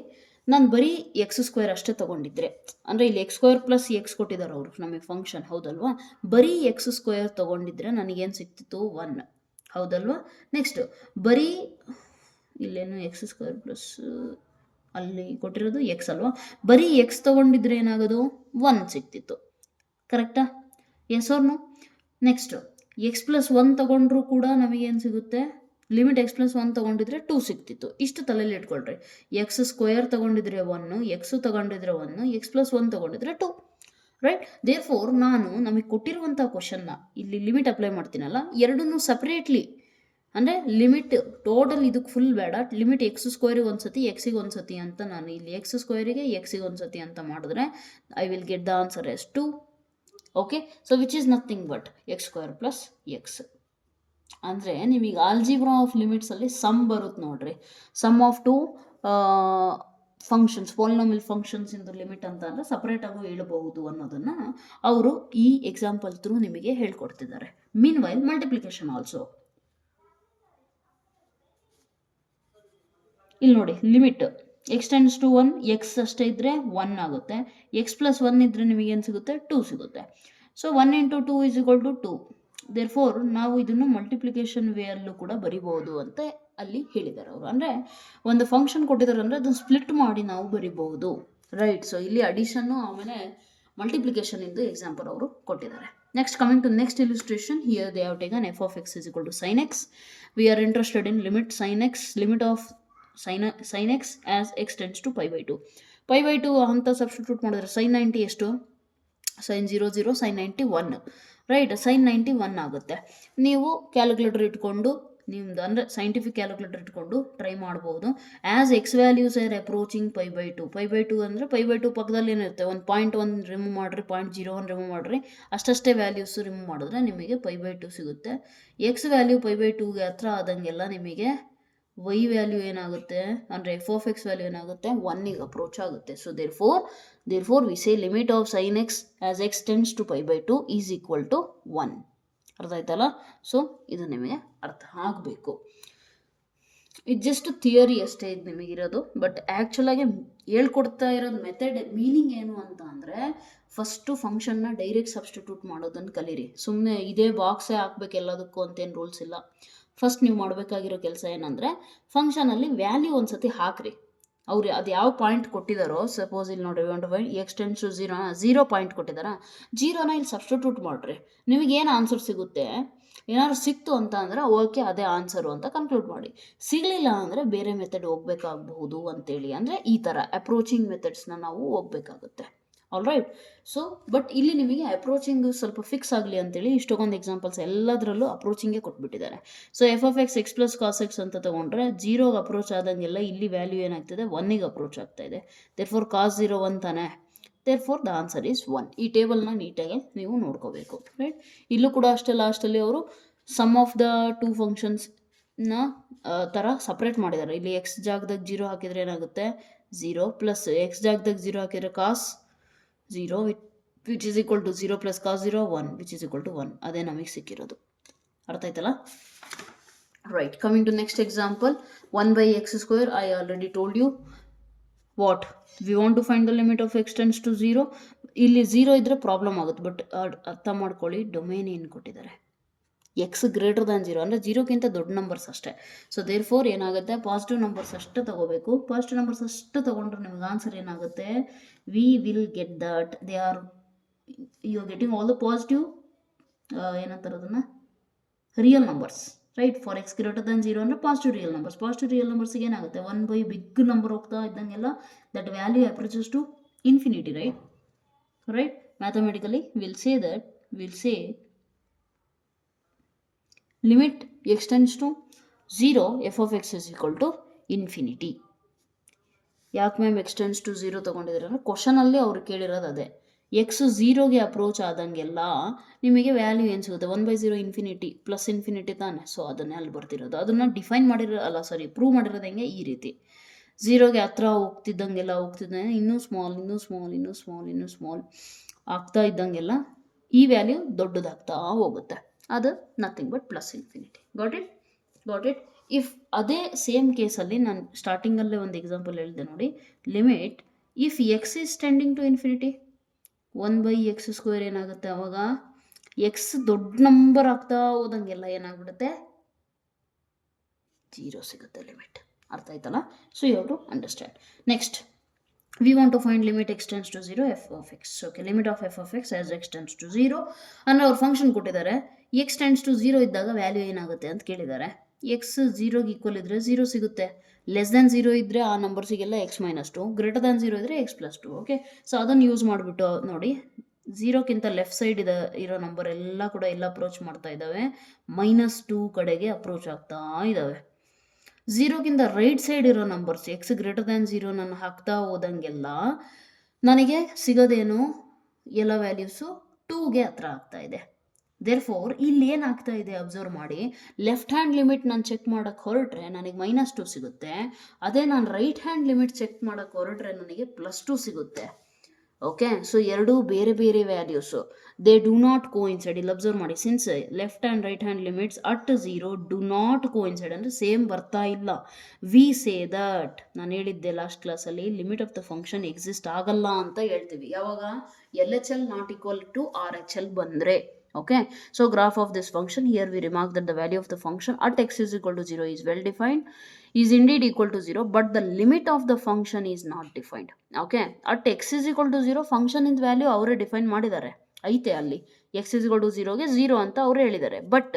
ನಾನು ಬರೀ ಎಕ್ಸ್ ಸ್ಕ್ವೇರ್ ಅಷ್ಟೇ ತೊಗೊಂಡಿದ್ರೆ, ಅಂದರೆ ಇಲ್ಲಿ ಎಕ್ಸ್ ಸ್ಕ್ವೇರ್ ಪ್ಲಸ್ ಎಕ್ಸ್ ಕೊಟ್ಟಿದ್ದಾರೆ ಅವರು ನಮಗೆ ಫಂಕ್ಷನ್, ಹೌದಲ್ವಾ? ಬರೀ ಎಕ್ಸ್ ಸ್ಕ್ವೇರ್ ತೊಗೊಂಡಿದ್ರೆ ನನಗೇನು ಸಿಕ್ತಿತ್ತು? 1, ಹೌದಲ್ವಾ? ನೆಕ್ಸ್ಟ್ ಬರೀ ಇಲ್ಲೇನು ಎಕ್ಸ್ ಸ್ಕ್ವೇರ್ ಪ್ಲಸ್ ಅಲ್ಲಿ ಕೊಟ್ಟಿರೋದು ಎಕ್ಸ್ ಅಲ್ವಾ, ಬರೀ ಎಕ್ಸ್ ತೊಗೊಂಡಿದ್ರೆ ಏನಾಗೋದು? 1 ಸಿಕ್ತಿತ್ತು, ಕರೆಕ್ಟಾ? Yes or no? Next x plus 1 ತೊಗೊಂಡ್ರೂ ಕೂಡ ನಮಗೇನು ಸಿಗುತ್ತೆ? ಲಿಮಿಟ್ ಎಕ್ಸ್ ಪ್ಲಸ್ 1 ತೊಗೊಂಡಿದ್ರೆ 2 ಸಿಕ್ತಿತ್ತು. ಇಷ್ಟು ತಲೆಯಲ್ಲಿ ಇಟ್ಕೊಳ್ರಿ. ಎಕ್ಸ್ ಸ್ಕ್ವೇರ್ ತೊಗೊಂಡಿದ್ರೆ 1, ಎಕ್ಸು ತೊಗೊಂಡಿದ್ರೆ 1, ಎಕ್ಸ್ ಪ್ಲಸ್ 1 ತೊಗೊಂಡಿದ್ರೆ 2, ರೈಟ್? ದೇರ್ ಫೋರ್ ನಾನು ನಮಗೆ ಕೊಟ್ಟಿರುವಂಥ ಕ್ವಶನ್ನ ಇಲ್ಲಿ ಲಿಮಿಟ್ ಅಪ್ಲೈ ಮಾಡ್ತೀನಲ್ಲ, ಎರಡನ್ನೂ ಸಪ್ರೇಟ್ಲಿ, ಅಂದರೆ ಲಿಮಿಟ್ ಟೋಟಲ್ ಇದಕ್ಕೆ ಫುಲ್ ಬೇಡ, ಲಿಮಿಟ್ ಎಕ್ಸ್ ಸ್ಕ್ವೇರಿಗೆ ಒಂದು ಸತಿ ಎಕ್ಸಿಗೆ ಒಂದು ಸತಿ ಅಂತ ನಾನು ಇಲ್ಲಿ ಎಕ್ಸ್ ಸ್ಕ್ವೇರಿಗೆ ಎಕ್ಸಿಗೆ ಒಂದು ಸತಿ ಅಂತ ಮಾಡಿದ್ರೆ I will get the answer as 2. Okay, so which is nothing but x square plus x. ಅಂದರೆ ನಿಮಗೆ ಆಲ್ಜಿಬ್ರಾ ಆಫ್ ಲಿಮಿಟ್ಸಲ್ಲಿ ಸಮ್ ಬರುತ್ತೆ ನೋಡ್ರಿ, sum of 2 functions, polynomial functions ಇಂದು ಲಿಮಿಟ್ ಅಂತ ಅಂದರೆ ಸಪ್ರೇಟಾಗೂ ಹೇಳ್ಬಹುದು ಅನ್ನೋದನ್ನು ಅವರು ಈ ಎಕ್ಸಾಂಪಲ್ ಥ್ರೂ ನಿಮಗೆ ಹೇಳ್ಕೊಡ್ತಿದ್ದಾರೆ. Meanwhile multiplication also. ಇಲ್ಲಿ ನೋಡಿ, limit x tends to 1, x ಅಷ್ಟೇ ಇದ್ದರೆ 1 ಆಗುತ್ತೆ, ಎಕ್ಸ್ ಪ್ಲಸ್ 1 ಇದ್ದರೆ ನಿಮಗೇನು ಸಿಗುತ್ತೆ? 2 ಸಿಗುತ್ತೆ. So 1 × 2 is equal to 2. Therefore ನಾವು ಇದನ್ನು ಮಲ್ಟಿಪ್ಲಿಕೇಶನ್ ವೇಯಲ್ಲೂ ಕೂಡ ಬರಿಬಹುದು ಅಂತ ಅಲ್ಲಿ ಹೇಳಿದ್ದಾರೆ ಅವರು. ಅಂದರೆ ಒಂದು ಫಂಕ್ಷನ್ ಕೊಟ್ಟಿದ್ದಾರೆ ಅಂದರೆ ಅದನ್ನು ಸ್ಪ್ಲಿಟ್ ಮಾಡಿ ನಾವು ಬರಿಬಹುದು, ರೈಟ್? ಸೊ ಇಲ್ಲಿ ಅಡಿಷನ್ನು ಆಮೇಲೆ ಮಲ್ಟಿಪ್ಲಿಕೇಶನ್ ಇಂದು ಎಕ್ಸಾಂಪಲ್ ಅವರು ಕೊಟ್ಟಿದ್ದಾರೆ. Next, coming to next illustration, here they have taken f of x is equal to sine x. We are interested in limit sine x, limit of sin x as x tends to pi/2. pi/2 ಅಂತ substitute ಮಾಡಿದ್ರೆ sin 90 ಎಷ್ಟು? sin 0 0, sin 90 1, right? sin 90 1 ಆಗುತ್ತೆ. ನೀವು calculator ಇಟ್ಕೊಂಡು ನಿಮ್ದು ಅಂದರೆ scientific calculator ಇಟ್ಕೊಂಡು try ಮಾಡ್ಬೋದು. As x values are approaching pi/2. pi/2 ಅಂದರೆ pi/2 ಪಕ್ಕದಲ್ಲಿ ಏನಿರುತ್ತೆ, 1.1 ರಿಮೂವ್ ಮಾಡಿರಿ, 0.01 ರಿಮೂವ್ ಮಾಡಿರಿ, ಅಷ್ಟೇ ವ್ಯಾಲ್ಯೂಸ್ ರಿಮೂವ್ ಮಾಡಿದ್ರೆ ನಿಮಗೆ pi/2 ಸಿಗುತ್ತೆ. ಎಕ್ಸ್ ವ್ಯಾಲ್ಯೂ pi/2ಗೆ ಹತ್ರ ಆದಂಗೆಲ್ಲ ನಿಮಗೆ y ವ್ಯಾಲ್ಯೂ ಏನಾಗುತ್ತೆ ಅಂದರೆ ಎಫ್ ಆಫ್ ಎಕ್ಸ್ ವ್ಯಾಲ್ಯೂ ಏನಾಗುತ್ತೆ? 1ಗೆ ಅಪ್ರೋಚ್ ಆಗುತ್ತೆ. So therefore we say limit of sine x as x tends to pi/2 is equal to 1. ಅರ್ಥ ಆಯ್ತಲ್ಲ? ಸೊ ಇದು ನಿಮಗೆ ಅರ್ಥ ಆಗಬೇಕು. ಇದು ಜಸ್ಟ್ ಥಿಯರಿ ಅಷ್ಟೇ ಇದು ನಿಮಗಿರೋದು. ಬಟ್ ಆ್ಯಕ್ಚುಲಾಗಿ ಹೇಳ್ಕೊಡ್ತಾ ಇರೋದು ಮೆಥಡ್ ಮೀನಿಂಗ್ ಏನು ಅಂತ ಅಂದರೆ, ಫಸ್ಟು ಫಂಕ್ಷನ್ನ ಡೈರೆಕ್ಟ್ ಸಬ್ಸ್ಟಿಟ್ಯೂಟ್ ಮಾಡೋದನ್ನು ಕಲೀರಿ. ಸುಮ್ಮನೆ ಇದೇ ಬಾಕ್ಸೇ ಹಾಕ್ಬೇಕು ಎಲ್ಲದಕ್ಕೂ ಅಂತೇನು ರೂಲ್ಸ್ ಇಲ್ಲ. ಫಸ್ಟ್ ನೀವು ಮಾಡಬೇಕಾಗಿರೋ ಕೆಲಸ ಏನಂದರೆ, ಫಂಕ್ಷನಲ್ಲಿ ವ್ಯಾಲ್ಯೂ ಒಂದು ಸತಿ ಹಾಕ್ರಿ. ಅವ್ರು ಅದು ಯಾವ ಪಾಯಿಂಟ್ ಕೊಟ್ಟಿದ್ದಾರೋ, ಸಪೋಸ್ ಇಲ್ಲಿ ನೋಡ್ರಿ ಎಕ್ಸ್ ಟೆನ್ಸ್ ಟು 0 ಪಾಯಿಂಟ್ ಕೊಟ್ಟಿದ್ದಾರಾ, 0ನ ಇಲ್ಲಿ ಸಬ್ಸ್ಟಿಟ್ಯೂಟ್ ಮಾಡಿರಿ. ನಿಮಗೇನು ಆನ್ಸರ್ ಸಿಗುತ್ತೆ, ಏನಾದ್ರು ಸಿಕ್ತು ಅಂತ ಅಂದರೆ ಓಕೆ ಅದೇ ಆನ್ಸರು ಅಂತ ಕನ್ಕ್ಲೂಡ್ ಮಾಡಿ. ಸಿಗಲಿಲ್ಲ ಅಂದರೆ ಬೇರೆ ಮೆಥಡ್ ಹೋಗ್ಬೇಕಾಗಬಹುದು ಅಂತೇಳಿ, ಅಂದರೆ ಈ ಥರ ಅಪ್ರೋಚಿಂಗ್ ಮೆಥಡ್ಸ್ನ ನಾವು ಹೋಗ್ಬೇಕಾಗುತ್ತೆ. All right. ಸೊ ಬಟ್ ಇಲ್ಲಿ ನಿಮಗೆ ಅಪ್ರೋಚಿಂಗ್ ಸ್ವಲ್ಪ ಫಿಕ್ಸ್ ಆಗಲಿ ಅಂತೇಳಿ ಇಷ್ಟೊಂದು ಎಕ್ಸಾಂಪಲ್ಸ್ ಎಲ್ಲದರಲ್ಲೂ ಅಪ್ರೋಚಿಂಗೇ ಕೊಟ್ಬಿಟ್ಟಿದ್ದಾರೆ. So f(x) x + cos x ಅಂತ ತೊಗೊಂಡ್ರೆ 0ಗೆ ಅಪ್ರೋಚ್ ಆದಂಗೆಲ್ಲ ಇಲ್ಲಿ ವ್ಯಾಲ್ಯೂ ಏನಾಗ್ತದೆ, 1ಗೆ ಅಪ್ರೋಚ್ ಆಗ್ತಾ ಇದೆ. ದೇರ್ಫೋರ್ cos 0 1 ತಾನೆ, ದೇರ್ಫೋರ್ ದ ಆನ್ಸರ್ ಈಸ್ 1. ಈ ಟೇಬಲ್ನ ನೀಟಾಗಿ ನೀವು ನೋಡ್ಕೋಬೇಕು. ರೈಟ್. ಇಲ್ಲೂ ಕೂಡ ಅಷ್ಟೇ, ಲಾಸ್ಟಲ್ಲಿ ಅವರು ಸಮ್ ಆಫ್ ದ ಟೂ ಫಂಕ್ಷನ್ಸ್ನ ಥರ ಸಪ್ರೇಟ್ ಮಾಡಿದ್ದಾರೆ. ಇಲ್ಲಿ ಎಕ್ಸ್ ಜಾಗದಾಗ 0 ಹಾಕಿದರೆ ಏನಾಗುತ್ತೆ 0, ಪ್ಲಸ್ ಎಕ್ಸ್ ಜಾಗದಾಗ 0 ಹಾಕಿದರೆ cos 0 which is equal to 0 plus cos 0 1 which is equal to 1. ಅದೇ ನಮಗೆ ಸಿಕ್ಕಿರೋದು. ಅರ್ಥ ಆಯ್ತಲ್ಲ? Right. Coming to next example, 1/x². I already told you what we want to find the limit of x tends to 0. ಇಲ್ಲಿ 0 ಇದ್ದರೆ problem ಆಗುತ್ತೆ. But ಅರ್ಥ ಮಾಡ್ಕೊಳ್ಳಿ, ಡೊಮೇನ್ ಏನು ಕೊಟ್ಟಿದ್ದಾರೆ, ಎಕ್ಸ್ ಗ್ರೇಟರ್ ದ್ಯಾನ್ 0 ಅಂದರೆ 0ಗಿಂತ ದೊಡ್ಡ ನಂಬರ್ಸ್ ಅಷ್ಟೇ. ಸೊ ದೇರ್ ಫೋರ್ ಏನಾಗುತ್ತೆ, ಪಾಸಿಟಿವ್ ನಂಬರ್ಸ್ ಅಷ್ಟು ತಗೋಬೇಕು. ಪಾಸಿಟಿವ್ ನಂಬರ್ಸ್ ಅಷ್ಟು ತೊಗೊಂಡ್ರೆ ನಿಮ್ಗೆ ಆನ್ಸರ್ ಏನಾಗುತ್ತೆ, we will get that they are you are getting all the positive ಏನಂತಾರೆ ಅದನ್ನು, real numbers. Right. For x greater than 0 ಅಂದರೆ positive real numbers. Positive real ನಂಬರ್ಸ್ಗೆ ಏನಾಗುತ್ತೆ, 1 ಬಿಗ್ ನಂಬರ್ ಹೋಗ್ತಾ ಇದ್ದಂಗೆಲ್ಲ that value approaches to infinity. Right. Right. Mathematically will say limit x tends to 0 f(x) is equal to infinity. ಯಾಕೆ ma'am x tends to 0 ತೊಗೊಂಡಿದ್ದಾರೆ ಅಂದರೆ, ಕ್ವಶನಲ್ಲಿ ಅವ್ರು ಕೇಳಿರೋದು ಅದೇ. X 0ಗೆ approach ಆದಂಗೆಲ್ಲ ನಿಮಗೆ ವ್ಯಾಲ್ಯೂ ಏನು ಸಿಗುತ್ತೆ, 1/0 ಇನ್ಫಿನಿಟಿ ಪ್ಲಸ್ ಇನ್ಫಿನಿಟಿ ತಾನೆ. ಸೊ ಅದನ್ನೇ ಅಲ್ಲಿ ಬರ್ತಿರೋದು. ಅದನ್ನು ಡಿಫೈನ್ ಪ್ರೂವ್ ಮಾಡಿರೋದು ಹೆಂಗೆ, ಈ ರೀತಿ 0ಗೆ ಹತ್ರ ಹೋಗ್ತಿದ್ದಂಗೆ ಇನ್ನೂ ಸ್ಮಾಲ್ ಆಗ್ತಾ ಇದ್ದಂಗೆಲ್ಲ ಈ ವ್ಯಾಲ್ಯೂ ದೊಡ್ಡದಾಗ್ತಾ ಹೋಗುತ್ತೆ. ಅದು nothing but plus infinity. Got it. If ಅದೇ ಸೇಮ್ ಕೇಸಲ್ಲಿ ನಾನು ಸ್ಟಾರ್ಟಿಂಗಲ್ಲೇ ಒಂದು ಎಕ್ಸಾಂಪಲ್ ಹೇಳಿದೆ ನೋಡಿ, limit if x is tending to infinity 1/x² ಏನಾಗುತ್ತೆ, ಅವಾಗ ಎಕ್ಸ್ ದೊಡ್ಡ ನಂಬರ್ ಆಗ್ತಾ ಹೋದಂಗೆಲ್ಲ ಏನಾಗ್ಬಿಡುತ್ತೆ, 0 ಸಿಗುತ್ತೆ ಲಿಮಿಟ್. ಅರ್ಥ ಆಯ್ತಲ್ಲ? So you have to understand. Next, we want to find limit x tends to 0 f(x). Okay, limit of f(x) as x tends to 0 ಅಂದರೆ ಅವ್ರು function ಕೊಟ್ಟಿದ್ದಾರೆ. x tends to 0 ಇದ್ದಾಗ ವ್ಯಾಲ್ಯೂ ಏನಾಗುತ್ತೆ ಅಂತ ಕೇಳಿದ್ದಾರೆ. x 0ಗೆ ಈಕ್ವಲ್ ಇದ್ದರೆ 0 ಸಿಗುತ್ತೆ. ಲೆಸ್ ದ್ಯಾನ್ 0 ಇದ್ದರೆ ಆ ನಂಬರ್ಸಿಗೆಲ್ಲ x - 2, ಗ್ರೇಟರ್ ದ್ಯಾನ್ 0 ಇದ್ದರೆ x + 2. ಓಕೆ. ಸೊ ಅದನ್ನು ಯೂಸ್ ಮಾಡಿಬಿಟ್ಟು ನೋಡಿ, 0ಕ್ಕಿಂತ ಲೆಫ್ಟ್ ಸೈಡ್ ಇರೋ ನಂಬರ್ ಎಲ್ಲ ಕೂಡ ಎಲ್ಲ ಅಪ್ರೋಚ್ ಮಾಡ್ತಾ ಇದ್ದಾವೆ, -2 ಕಡೆಗೆ ಅಪ್ರೋಚ್ ಆಗ್ತಾ ಇದ್ದಾವೆ. 0ಗಿಂತ ರೈಟ್ ಸೈಡ್ ಇರೋ ನಂಬರ್ಸ್ ಎಕ್ಸ್ ಗ್ರೇಟರ್ ದ್ಯಾನ್ 0 ನಾನು ಹಾಕ್ತಾ ಹೋದಂಗೆಲ್ಲ ನನಗೆ ಸಿಗೋದೇನು, ಎಲ್ಲ ವ್ಯಾಲ್ಯೂಸು 2ಗೆ ಹತ್ರ ಆಗ್ತಾ ಇದೆ. ದೇರ್ ಫೋರ್ ಇಲ್ಲಿ ಏನಾಗ್ತಾ ಇದೆ ಅಬ್ಸರ್ವ್ ಮಾಡಿ, ಲೆಫ್ಟ್ ಹ್ಯಾಂಡ್ ಲಿಮಿಟ್ ನಾನು ಚೆಕ್ ಮಾಡೋಕ್ಕೆ ಹೊರಟ್ರೆ ನನಗೆ -2 ಸಿಗುತ್ತೆ. ಅದೇ ನಾನು ರೈಟ್ ಹ್ಯಾಂಡ್ ಲಿಮಿಟ್ ಚೆಕ್ ಮಾಡೋಕ್ಕೆ ಹೊರಟ್ರೆ ನನಗೆ +2 ಸಿಗುತ್ತೆ. ಓಕೆ. ಸೊ ಎರಡೂ ಬೇರೆ ಬೇರೆ values, they do not coincide. ಇಲ್ಲಿ ಅಬ್ಸರ್ವ್ ಮಾಡಿ, since left and right hand limits at 0 do not coincide ಅಂದರೆ ಸೇಮ್ ಬರ್ತಾ ಇಲ್ಲ. ವಿ ಸೇ ದಟ್, ನಾನು ಹೇಳಿದ್ದೆ ಲಾಸ್ಟ್ ಕ್ಲಾಸಲ್ಲಿ, limit of the function exist ಆಗಲ್ಲ ಅಂತ ಹೇಳ್ತೀವಿ ಯಾವಾಗ LHL not equal to RHL ಬಂದರೆ. Okay, so graph of this function, here we remark that the value of the function at x is equal to 0 is well defined, is indeed equal to 0, but the limit of the function is not defined. Okay, at x is equal to 0 function in value ಅವರೇ define ಮಾಡಿದ್ದಾರೆ, ಐತೆ ಅಲ್ಲಿ x is equal to 0ಗೆ 0 ಅಂತ ಅವರೇ ಹೇಳಿದ್ದಾರೆ. But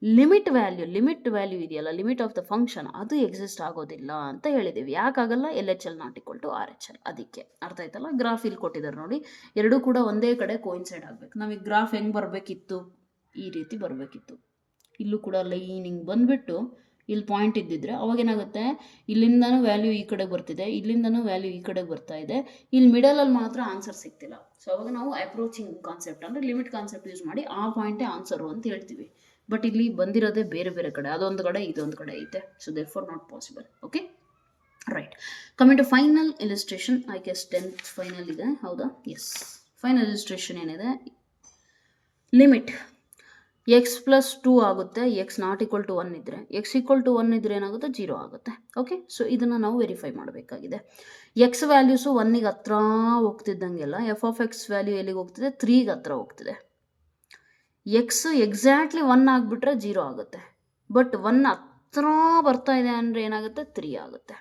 limit value ಇದೆಯಲ್ಲ, limit of the function, ಅದು ಎಕ್ಸಿಸ್ಟ್ ಆಗೋದಿಲ್ಲ ಅಂತ ಹೇಳಿದ್ದೀವಿ. ಯಾಕಾಗಲ್ಲ, LHL not equal to RHL. ಅದಕ್ಕೆ ಅರ್ಥ ಆಯ್ತಲ್ಲ? ಗ್ರಾಫ್ ಇಲ್ಲಿ ಕೊಟ್ಟಿದ್ದಾರೆ ನೋಡಿ, ಎರಡೂ ಕೂಡ ಒಂದೇ ಕಡೆ ಕೋಇನ್ಸೈಡ್ ಆಗಬೇಕು. ನಮಗೆ ಗ್ರಾಫ್ ಹೆಂಗೆ ಬರಬೇಕಿತ್ತು, ಈ ರೀತಿ ಬರಬೇಕಿತ್ತು. ಇಲ್ಲೂ ಕೂಡ ಲೈನಿಂಗ್ ಬಂದುಬಿಟ್ಟು ಇಲ್ಲಿ ಪಾಯಿಂಟ್ ಇದ್ದಿದ್ರೆ ಅವಾಗೇನಾಗುತ್ತೆ, ಇಲ್ಲಿಂದನೂ ವ್ಯಾಲ್ಯೂ ಈ ಕಡೆ ಬರ್ತಿದೆ, ಇಲ್ಲಿಂದನೂ ವ್ಯಾಲ್ಯೂ ಈ ಕಡೆ ಬರ್ತಾ ಇದೆ, ಇಲ್ಲಿ ಮಿಡಲಲ್ಲಿ ಮಾತ್ರ ಆನ್ಸರ್ ಸಿಗ್ತಿಲ್ಲ. ಸೊ ಅವಾಗ ನಾವು ಅಪ್ರೋಚಿಂಗ್ ಕಾನ್ಸೆಪ್ಟ್ ಅಂದರೆ ಲಿಮಿಟ್ ಕಾನ್ಸೆಪ್ಟ್ ಯೂಸ್ ಮಾಡಿ ಆ ಪಾಯಿಂಟೇ ಆನ್ಸರು ಅಂತ ಹೇಳ್ತೀವಿ. ಬಟ್ ಇಲ್ಲಿ ಬಂದಿರೋದೇ ಬೇರೆ ಬೇರೆ ಕಡೆ, ಅದೊಂದು ಕಡೆ ಇದೊಂದು ಕಡೆ ಐತೆ. So therefore not possible. Okay, right. Coming to final illustration, I guess 10th final ಇದೆ, ಹೌದಾ? ಎಸ್. ಫೈನಲ್ ಇಲಿಸ್ಟ್ರೇಷನ್ ಏನಿದೆ, ಲಿಮಿಟ್ ಎಕ್ಸ್ ಪ್ಲಸ್ 2 ಆಗುತ್ತೆ, ಎಕ್ಸ್ ನಾಟ್ ಈಕ್ವಲ್ ಟು 1 ಇದ್ದರೆ. ಎಕ್ಸ್ ಈಕ್ವಲ್ ಟು 1 ಇದ್ರೆ ಏನಾಗುತ್ತೆ, 0 ಆಗುತ್ತೆ. ಓಕೆ, ಸೊ ಇದನ್ನು ನಾವು ವೆರಿಫೈ ಮಾಡಬೇಕಾಗಿದೆ. ಎಕ್ಸ್ ವ್ಯಾಲ್ಯೂಸು 1ಗೆ ಹತ್ರ ಹೋಗ್ತಿದ್ದಂಗೆಲ್ಲ ಎಫ್ ಆಫ್ ಎಕ್ಸ್ ವ್ಯಾಲ್ಯೂ ಎಲ್ಲಿಗೆ ಹೋಗ್ತಿದೆ, 3ಗೆ ಹತ್ರ ಹೋಗ್ತಿದೆ. ಎಕ್ಸ್ ಎಕ್ಸಾಕ್ಟ್ಲಿ 1 ಆಗಿಬಿಟ್ರೆ 0 ಆಗುತ್ತೆ. ಬಟ್ 1 ಹತ್ರ ಬರ್ತಾ ಇದೆ ಅಂದರೆ ಏನಾಗುತ್ತೆ, 3 ಆಗುತ್ತೆ.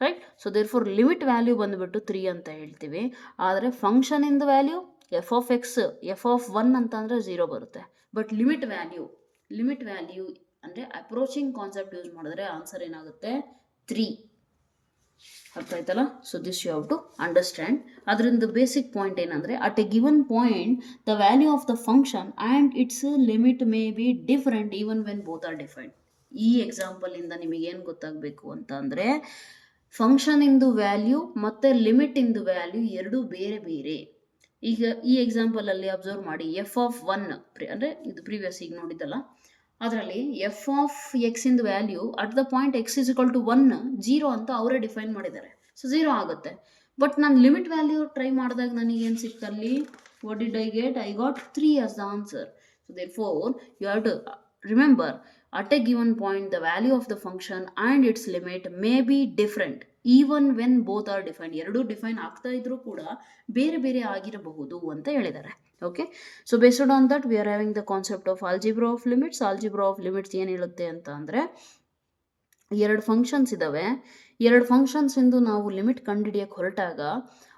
Right. So therefore limit value ಬಂದುಬಿಟ್ಟು 3 ಅಂತ ಹೇಳ್ತೀವಿ. ಆದರೆ ಫಂಕ್ಷನಿಂದ value f of x f of 1 ಅಂತ ಅಂದರೆ 0 ಬರುತ್ತೆ. ಬಟ್ ಲಿಮಿಟ್ ವ್ಯಾಲ್ಯೂ ಅಂದರೆ ಅಪ್ರೋಚಿಂಗ್ ಕಾನ್ಸೆಪ್ಟ್ ಯೂಸ್ ಮಾಡಿದ್ರೆ ಆನ್ಸರ್ ಏನಾಗುತ್ತೆ, 3. ಅರ್ಥ ಆಯ್ತಲ್ಲ. So this you have to understand. ಅದರಿಂದ ಬೇಸಿಕ್ ಪಾಯಿಂಟ್ ಏನಂದರೆ, at a given point the value of the function and its limit may be different even when both are defined. ಈ ಎಕ್ಸಾಂಪಲಿಂದ ನಿಮಗೇನು ಗೊತ್ತಾಗಬೇಕು ಅಂತ ಅಂದರೆ, ಫಂಕ್ಷನಿಂದು ವ್ಯಾಲ್ಯೂ ಮತ್ತು ಲಿಮಿಟಿಂದು ವ್ಯಾಲ್ಯೂ ಎರಡೂ ಬೇರೆ ಬೇರೆ. ಈಗ ಈ ಎಕ್ಸಾಂಪಲಲ್ಲಿ ಅಬ್ಸರ್ವ್ ಮಾಡಿ, ಎಫ್ ಆಫ್ 1 ಅಂದರೆ ಇದು ಪ್ರೀವಿಯಸ್ ಈಗ ನೋಡಿದ್ದಲ್ಲ, ಅದರಲ್ಲಿ ಎಫ್ ಆಫ್ ಎಕ್ಸ್ ಇಂದು value at the point x is equal to 1 0 ಅಂತ ಅವರೇ ಡಿಫೈನ್ ಮಾಡಿದ್ದಾರೆ. ಸೊ 0 ಆಗುತ್ತೆ. ಬಟ್ ನಾನು ಲಿಮಿಟ್ ವ್ಯಾಲ್ಯೂ ಟ್ರೈ ಮಾಡಿದಾಗ ನನಗೇನು ಸಿಕ್ತಲ್ಲಿ, what did I get, I got 3 as the answer. So therefore you have to remember, at a given point the value of the function and its limit may be different even when both are defined. ಎರಡೂ define ಆಗ್ತಾ ಇದ್ರೂ ಕೂಡ ಬೇರೆ ಬೇರೆ ಆಗಿರಬಹುದು ಅಂತ ಹೇಳಿದ್ದಾರೆ. Okay, so based on that we are having the concept of algebra of limits. Algebra of limits ಏನು ಹೇಳುತ್ತೆ ಅಂತ ಅಂದರೆ, 2 ಫಂಕ್ಷನ್ಸ್ ಇದ್ದಾವೆ. 2 ಫಂಕ್ಷನ್ಸಿಂದು ನಾವು ಲಿಮಿಟ್ ಕಂಡುಹಿಡಿಯೋಕ್ಕೆ ಹೊರಟಾಗ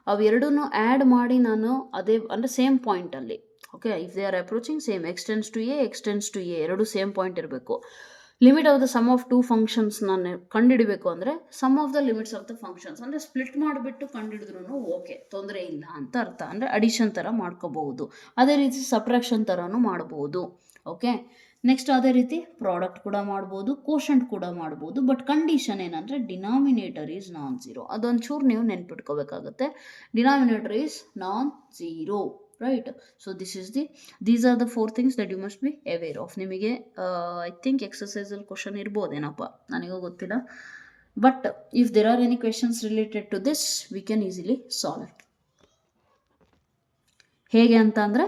ಅವೆರಡನ್ನೂ ಆ್ಯಡ್ ಮಾಡಿ ನಾನು ಅದೇ ಅಂದರೆ ಸೇಮ್ ಪಾಯಿಂಟಲ್ಲಿ, okay, if they are approaching same, x tends to a, x tends to a, ಎರಡು ಸೇಮ್ ಪಾಯಿಂಟ್ ಇರಬೇಕು. Limit of the sum of 2 functions ನಾನು ಕಂಡುಹಿಡಬೇಕು ಅಂದರೆ sum of the limits of the functions ಅಂದರೆ ಸ್ಪ್ಲಿಟ್ ಮಾಡಿಬಿಟ್ಟು ಕಂಡುಹಿಡಿದ್ರೂ okay, ತೊಂದರೆ ಇಲ್ಲ ಅಂತ ಅರ್ಥ. ಅಂದರೆ ಅಡಿಷನ್ ಥರ ಮಾಡ್ಕೋಬಹುದು, ಅದೇ ರೀತಿ ಸಬ್ಟ್ರಾಕ್ಷನ್ ಥರನೂ ಮಾಡ್ಬೋದು. ಓಕೆ, ನೆಕ್ಸ್ಟ್ ಅದೇ ರೀತಿ ಪ್ರಾಡಕ್ಟ್ ಕೂಡ ಮಾಡ್ಬೋದು, ಕೋಶಂಟ್ ಕೂಡ ಮಾಡ್ಬೋದು. ಬಟ್ ಕಂಡೀಷನ್ ಏನಂದರೆ ಡಿನಾಮಿನೇಟರ್ ಈಸ್ ನಾನ್ ಝೀರೋ. ಅದೊಂಚೂರು ನೀವು ನೆನ್ಪಿಟ್ಕೋಬೇಕಾಗುತ್ತೆ, denominator is non zero. Right. So these are the 4 things that you must be aware of. ನಿಮಗೆ ಐ ಥಿಂಕ್ ಎಕ್ಸಸೈಸಲ್ಲಿ ಕ್ವಶನ್ ಇರ್ಬೋದೇನಪ್ಪ, ನನಗೂ ಗೊತ್ತಿಲ್ಲ. But if there are any questions related to this we can easily solve it. ಹೇಗೆ ಅಂತ ಅಂದರೆ,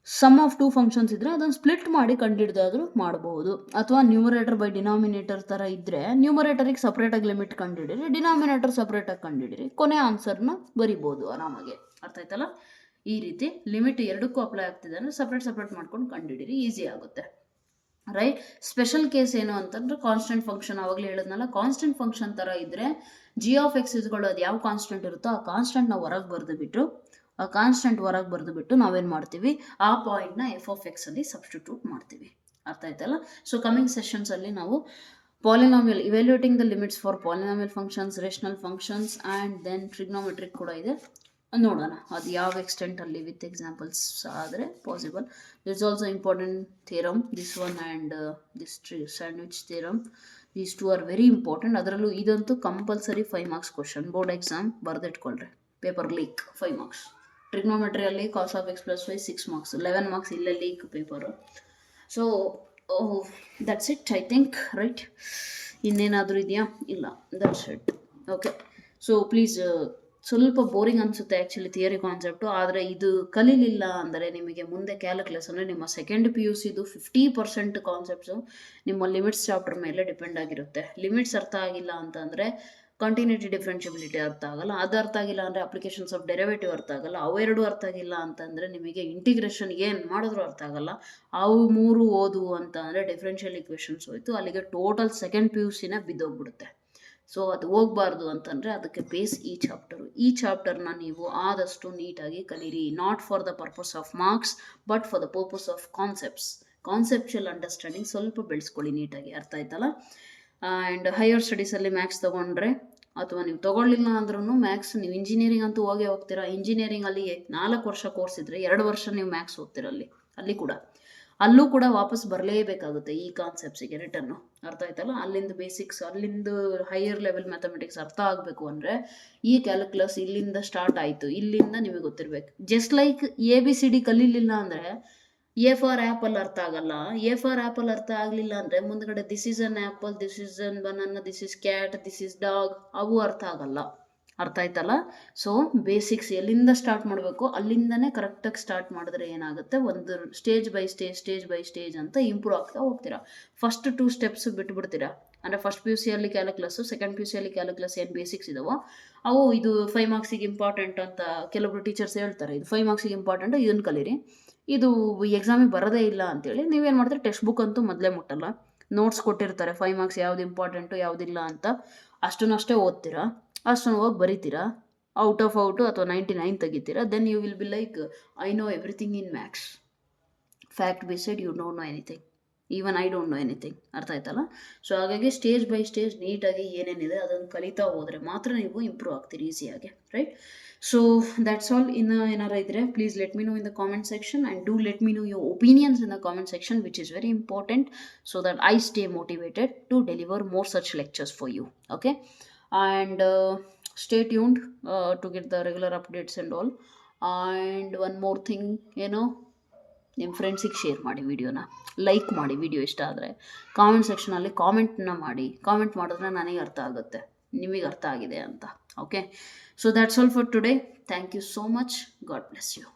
sum of 2 functions ಇದ್ದರೆ ಅದನ್ನು ಸ್ಪ್ಲಿಟ್ ಮಾಡಿ ಕಂಡುಹಿಡಿದಾದರೂ ಮಾಡಬಹುದು. ಅಥವಾ ನ್ಯೂಮರೇಟರ್ ಬೈ ಡಿನಾಮಿನೇಟರ್ ಥರ ಇದ್ದರೆ ನ್ಯೂಮರೇಟರಿಗೆ ಸಪ್ರೇಟಾಗಿ ಲಿಮಿಟ್ ಕಂಡುಹಿಡಿರಿ, ಡಿನಾಮಿನೇಟರ್ ಸಪ್ರೇಟಾಗಿ ಕಂಡುಹಿಡಿರಿ, ಕೊನೆ ಆನ್ಸರ್ನ ಬರಿಬೋದು ಆರಾಮಾಗೆ. ಅರ್ಥ ಆಯ್ತಲ್ಲ. ಈ ರೀತಿ ಲಿಮಿಟ್ ಎರಡಕ್ಕೂ ಅಪ್ಲೈ ಆಗ್ತಿದೆ ಅಂದರೆ ಸಪ್ರೇಟ್ ಮಾಡ್ಕೊಂಡು ಕಂಡುಹಿಡಿರಿ, ಈಸಿ ಆಗುತ್ತೆ. ರೈಟ್. ಸ್ಪೆಷಲ್ ಕೇಸ್ ಏನು ಅಂತಂದರೆ ಕಾನ್ಸ್ಟೆಂಟ್ ಫಂಕ್ಷನ್. ಆವಾಗಲೇ ಹೇಳಿದ್ನಲ್ಲ, ಕಾನ್ಸ್ಟೆಂಟ್ ಫಂಕ್ಷನ್ ಥರ ಇದ್ದರೆ ಜಿ ಆಫ್ ಎಕ್ಸ್ ಇಸ್ಕೊಳ್ಳೋದು ಯಾವ ಕಾನ್ಸ್ಟೆಂಟ್ ಇರುತ್ತೋ ಆ ಕಾನ್ಸ್ಟೆಂಟ್ನ ಹೊರಗೆ ಬರೆದು ಬಿಟ್ಟು ನಾವೇನು ಮಾಡ್ತೀವಿ, ಆ ಪಾಯಿಂಟ್ನ ಎಫ್ ಆಫ್ ಎಕ್ಸಲ್ಲಿ ಸಬ್ಸ್ಟಿಟ್ಯೂಟ್ ಮಾಡ್ತೀವಿ. ಅರ್ಥ ಆಯ್ತಲ್ಲ. ಸೊ ಕಮಿಂಗ್ ಸೆಷನ್ಸಲ್ಲಿ ನಾವು polynomial, evaluating the limits for polynomial functions, rational functions and then trigonometric ಕೂಡ ಇದೆ, ನೋಡೋಣ ಅದು ಯಾವ ಎಕ್ಸ್ಟೆಂಟಲ್ಲಿ ವಿತ್ ಎಕ್ಸಾಂಪಲ್ಸ್ ಆದರೆ possible. This also important theorem, this one and this sandwich theorem. These 2 are very important. ಅದರಲ್ಲೂ ಇದಂತೂ compulsory 5 marks question. Board exam ಬರೆದಿಟ್ಕೊಳ್ರಿ, ಪೇಪರ್ ಲೀಕ್ 5 ಮಾರ್ಕ್ಸ್. ಟ್ರಿಗ್ನೋಮೆಟ್ರಿಯಲ್ಲಿ cos of x plus 5 6 marks, 11 marks ಇಲ್ಲೇ leak paper. So that's it I think. Right. ಇನ್ನೇನಾದರೂ ಇದೆಯಾ? ಇಲ್ಲ, that's it. Okay, so please, ಸ್ವಲ್ಪ boring ಅನಿಸುತ್ತೆ ಆ್ಯಕ್ಚುಲಿ ಥಿಯರಿ ಕಾನ್ಸೆಪ್ಟು. ಆದರೆ ಇದು ಕಲೀಲಿಲ್ಲ ಅಂದರೆ ನಿಮಗೆ ಮುಂದೆ ಕ್ಯಾಲ್ಕುಲಸ್ ಅಂದರೆ ನಿಮ್ಮ ಸೆಕೆಂಡ್ PUCದು 50% ಕಾನ್ಸೆಪ್ಟ್ಸು ನಿಮ್ಮ ಲಿಮಿಟ್ಸ್ ಚಾಪ್ಟರ್ ಮೇಲೆ ಡಿಪೆಂಡ್ ಆಗಿರುತ್ತೆ. ಲಿಮಿಟ್ಸ್ ಅರ್ಥ ಆಗಿಲ್ಲ ಅಂತಂದರೆ ಕಂಟಿನ್ಯೂಟಿ ಡಿಫ್ರೆನ್ಷಿಯಬಿಲಿಟಿ ಅರ್ಥ ಆಗಲ್ಲ, ಅದು ಅರ್ಥ ಆಗಿಲ್ಲ ಅಂದರೆ ಅಪ್ಲಿಕೇಶನ್ಸ್ ಆಫ್ ಡೆರಿವೇಟಿವ್ ಅರ್ಥ ಆಗಲ್ಲ, ಅವೆರಡು ಅರ್ಥ ಆಗಿಲ್ಲ ಅಂತಂದರೆ ನಿಮಗೆ ಇಂಟಿಗ್ರೇಷನ್ ಏನು ಮಾಡಿದ್ರೂ ಅರ್ಥ ಆಗಲ್ಲ. ಅವು 3 ಓದು ಅಂತ ಅಂದರೆ ಡಿಫ್ರೆನ್ಷಿಯಲ್ ಇಕ್ವೇಷನ್ಸ್ ಹೋಯಿತು, ಅಲ್ಲಿಗೆ ಟೋಟಲ್ ಸೆಕೆಂಡ್ PUCನೇ ಬಿದ್ದೋಗ್ಬಿಡುತ್ತೆ. ಸೊ ಅದು ಹೋಗಬಾರ್ದು ಅಂತಂದರೆ ಅದಕ್ಕೆ ಬೇಸ್ ಈ ಚಾಪ್ಟರು. ಈ ಚಾಪ್ಟರ್ನ ನೀವು ಆದಷ್ಟು ನೀಟಾಗಿ ಕಲೀರಿ, not for the purpose of marks but for the purpose of conceptual understanding ಸ್ವಲ್ಪ ಬೆಳೆಸ್ಕೊಳ್ಳಿ ನೀಟಾಗಿ. ಅರ್ಥ ಆಯ್ತಲ್ಲ. ಆ್ಯಂಡ್ ಹೈಯರ್ ಸ್ಟಡೀಸಲ್ಲಿ ಮ್ಯಾಥ್ಸ್ ತೊಗೊಂಡ್ರೆ, ಅಥವಾ ನೀವು ತೊಗೊಳ್ಳಿಲ್ಲ ಅಂದ್ರೂ ಮ್ಯಾಥ್ಸ್, ನೀವು ಇಂಜಿನಿಯರಿಂಗ್ ಅಂತೂ ಹೋಗ್ತೀರಾ. ಇಂಜಿನಿಯರಿಂಗಲ್ಲಿ 4 ವರ್ಷ ಕೋರ್ಸ್ ಇದ್ದರೆ 2 ವರ್ಷ ನೀವು ಮ್ಯಾಥ್ಸ್ ಓದ್ತಿರಲ್ಲಿ, ಅಲ್ಲೂ ಕೂಡ ವಾಪಸ್ ಬರಲೇಬೇಕಾಗುತ್ತೆ ಈ ಕಾನ್ಸೆಪ್ಟ್ಸಿಗೆ ರಿಟರ್ನು. ಅರ್ಥ ಆಯ್ತಲ್ಲ. ಅಲ್ಲಿಂದ ಬೇಸಿಕ್ಸ್, ಅಲ್ಲಿಂದ ಹೈಯರ್ ಲೆವೆಲ್ ಮ್ಯಾಥಮೆಟಿಕ್ಸ್ ಅರ್ಥ ಆಗಬೇಕು ಅಂದರೆ ಈ ಕ್ಯಾಲ್ಕುಲಸ್ ಇಲ್ಲಿಂದ ಸ್ಟಾರ್ಟ್ ಆಯಿತು, ಇಲ್ಲಿಂದ ನಿಮಗೆ ಗೊತ್ತಿರಬೇಕು. ಜಸ್ಟ್ ಲೈಕ್ ABCD ಕಲೀಲಿಲ್ಲ ಅಂದರೆ A ಫಾರ್ ಆ್ಯಪಲ್ ಅರ್ಥ ಆಗಲ್ಲ. A ಫಾರ್ ಆ್ಯಪಲ್ ಅರ್ಥ ಆಗಲಿಲ್ಲ ಅಂದರೆ ಮುಂದ್ಗಡೆ this is an apple, this is an banana, this is cat, this is dog, ಅವು ಅರ್ಥ ಆಗಲ್ಲ. ಅರ್ಥ ಆಯ್ತಲ್ಲ? ಸೊ ಬೇಸಿಕ್ಸ್ ಎಲ್ಲಿಂದ ಸ್ಟಾರ್ಟ್ ಮಾಡಬೇಕು ಅಲ್ಲಿಂದನೇ ಕರೆಕ್ಟಾಗಿ ಸ್ಟಾರ್ಟ್ ಮಾಡಿದ್ರೆ ಏನಾಗುತ್ತೆ, ಒಂದು ಸ್ಟೇಜ್ ಬೈ ಸ್ಟೇಜ್ ಅಂತ ಇಂಪ್ರೂವ್ ಆಗ್ತಾ ಹೋಗ್ತೀರಾ. ಫಸ್ಟ್ 2 ಸ್ಟೆಪ್ಸ್ ಬಿಟ್ಬಿಡ್ತೀರಾ. ಅಂದರೆ ಫಸ್ಟ್ ಪಿ ಯು ಸಿಯಲ್ಲಿ ಕ್ಯಾಲ್ಕುಲಸ್ಸು, ಸೆಕೆಂಡ್ ಪಿ ಯು ಸಿಯಲ್ಲಿ ಕ್ಯಾಲ್ಕುಲಸ್ ಏನು ಬೇಸಿಕ್ಸ್ ಇದಾವೋ ಅವು ಇದು 5 ಮಾರ್ಕ್ಸಿಗೆ ಇಂಪಾರ್ಟೆಂಟ್ ಅಂತ ಕೆಲವೊಬ್ರು ಟೀಚರ್ಸ್ ಹೇಳ್ತಾರೆ. ಇದು 5 ಮಾರ್ಕ್ಸಿಗೆ ಇಂಪಾರ್ಟೆಂಟು, ಇದನ್ನು ಕಲೀರಿ, ಇದು ಎಕ್ಸಾಮಿಗೆ ಬರೋದೇ ಇಲ್ಲ ಅಂತೇಳಿ ನೀವೇನು ಮಾಡ್ತೀರಿ, ಟೆಕ್ಸ್ಟ್ ಬುಕ್ ಅಂತೂ ಮೊದಲೇ ಮುಟ್ಟಲ್ಲ. ನೋಟ್ಸ್ ಕೊಟ್ಟಿರ್ತಾರೆ 5 ಮಾರ್ಕ್ಸ್ ಯಾವ್ದು ಇಂಪಾರ್ಟೆಂಟು ಯಾವುದಿಲ್ಲ ಅಂತ, ಅಷ್ಟನ್ನಷ್ಟೇ ಓದ್ತೀರಾ, ಅಷ್ಟನ್ನು ಹೋಗಿ ಬರೀತೀರಾ, ಔಟ್ ಆಫ್ ಅಥವಾ 99 ತೆಗಿತೀರಾ. Then you will be like I know everything in maths. Fact based you don't know anything, even I don't know anything. ಅರ್ಥ ಆಯ್ತಲ್ಲ? ಸೊ ಹಾಗಾಗಿ ಸ್ಟೇಜ್ ಬೈ ಸ್ಟೇಜ್ ನೀಟಾಗಿ ಏನೇನಿದೆ ಅದನ್ನು ಕಲಿತಾ ಹೋದರೆ ಮಾತ್ರ ನೀವು ಇಂಪ್ರೂವ್ ಆಗ್ತೀರಿ ಈಸಿಯಾಗಿ, ರೈಟ್? So that's all. ಇನ್ನು ಏನಾರ ಇದ್ದರೆ please let me no in the comment section, and do let me know your opinions in the comment section, which is very important, so that I stay motivated to deliver more such lectures for you. Okay, and stay tuned to get the regular updates and all. And one more thing, ನಿಮ್ಮ ಫ್ರೆಂಡ್ಸಿಗೆ share ಮಾಡಿ, ವಿಡಿಯೋನ like ಮಾಡಿ, video ಇಷ್ಟ ಆದರೆ comment ಸೆಕ್ಷನಲ್ಲಿ ಕಾಮೆಂಟ್ನ ಮಾಡಿ. Comment ಮಾಡಿದ್ರೆ ನನಗೆ ಅರ್ಥ ಆಗುತ್ತೆ ನಿಮಗೆ ಅರ್ಥ ಆಗಿದೆ ಅಂತ. Okay, so that's all for today. Thank you so much. God bless you.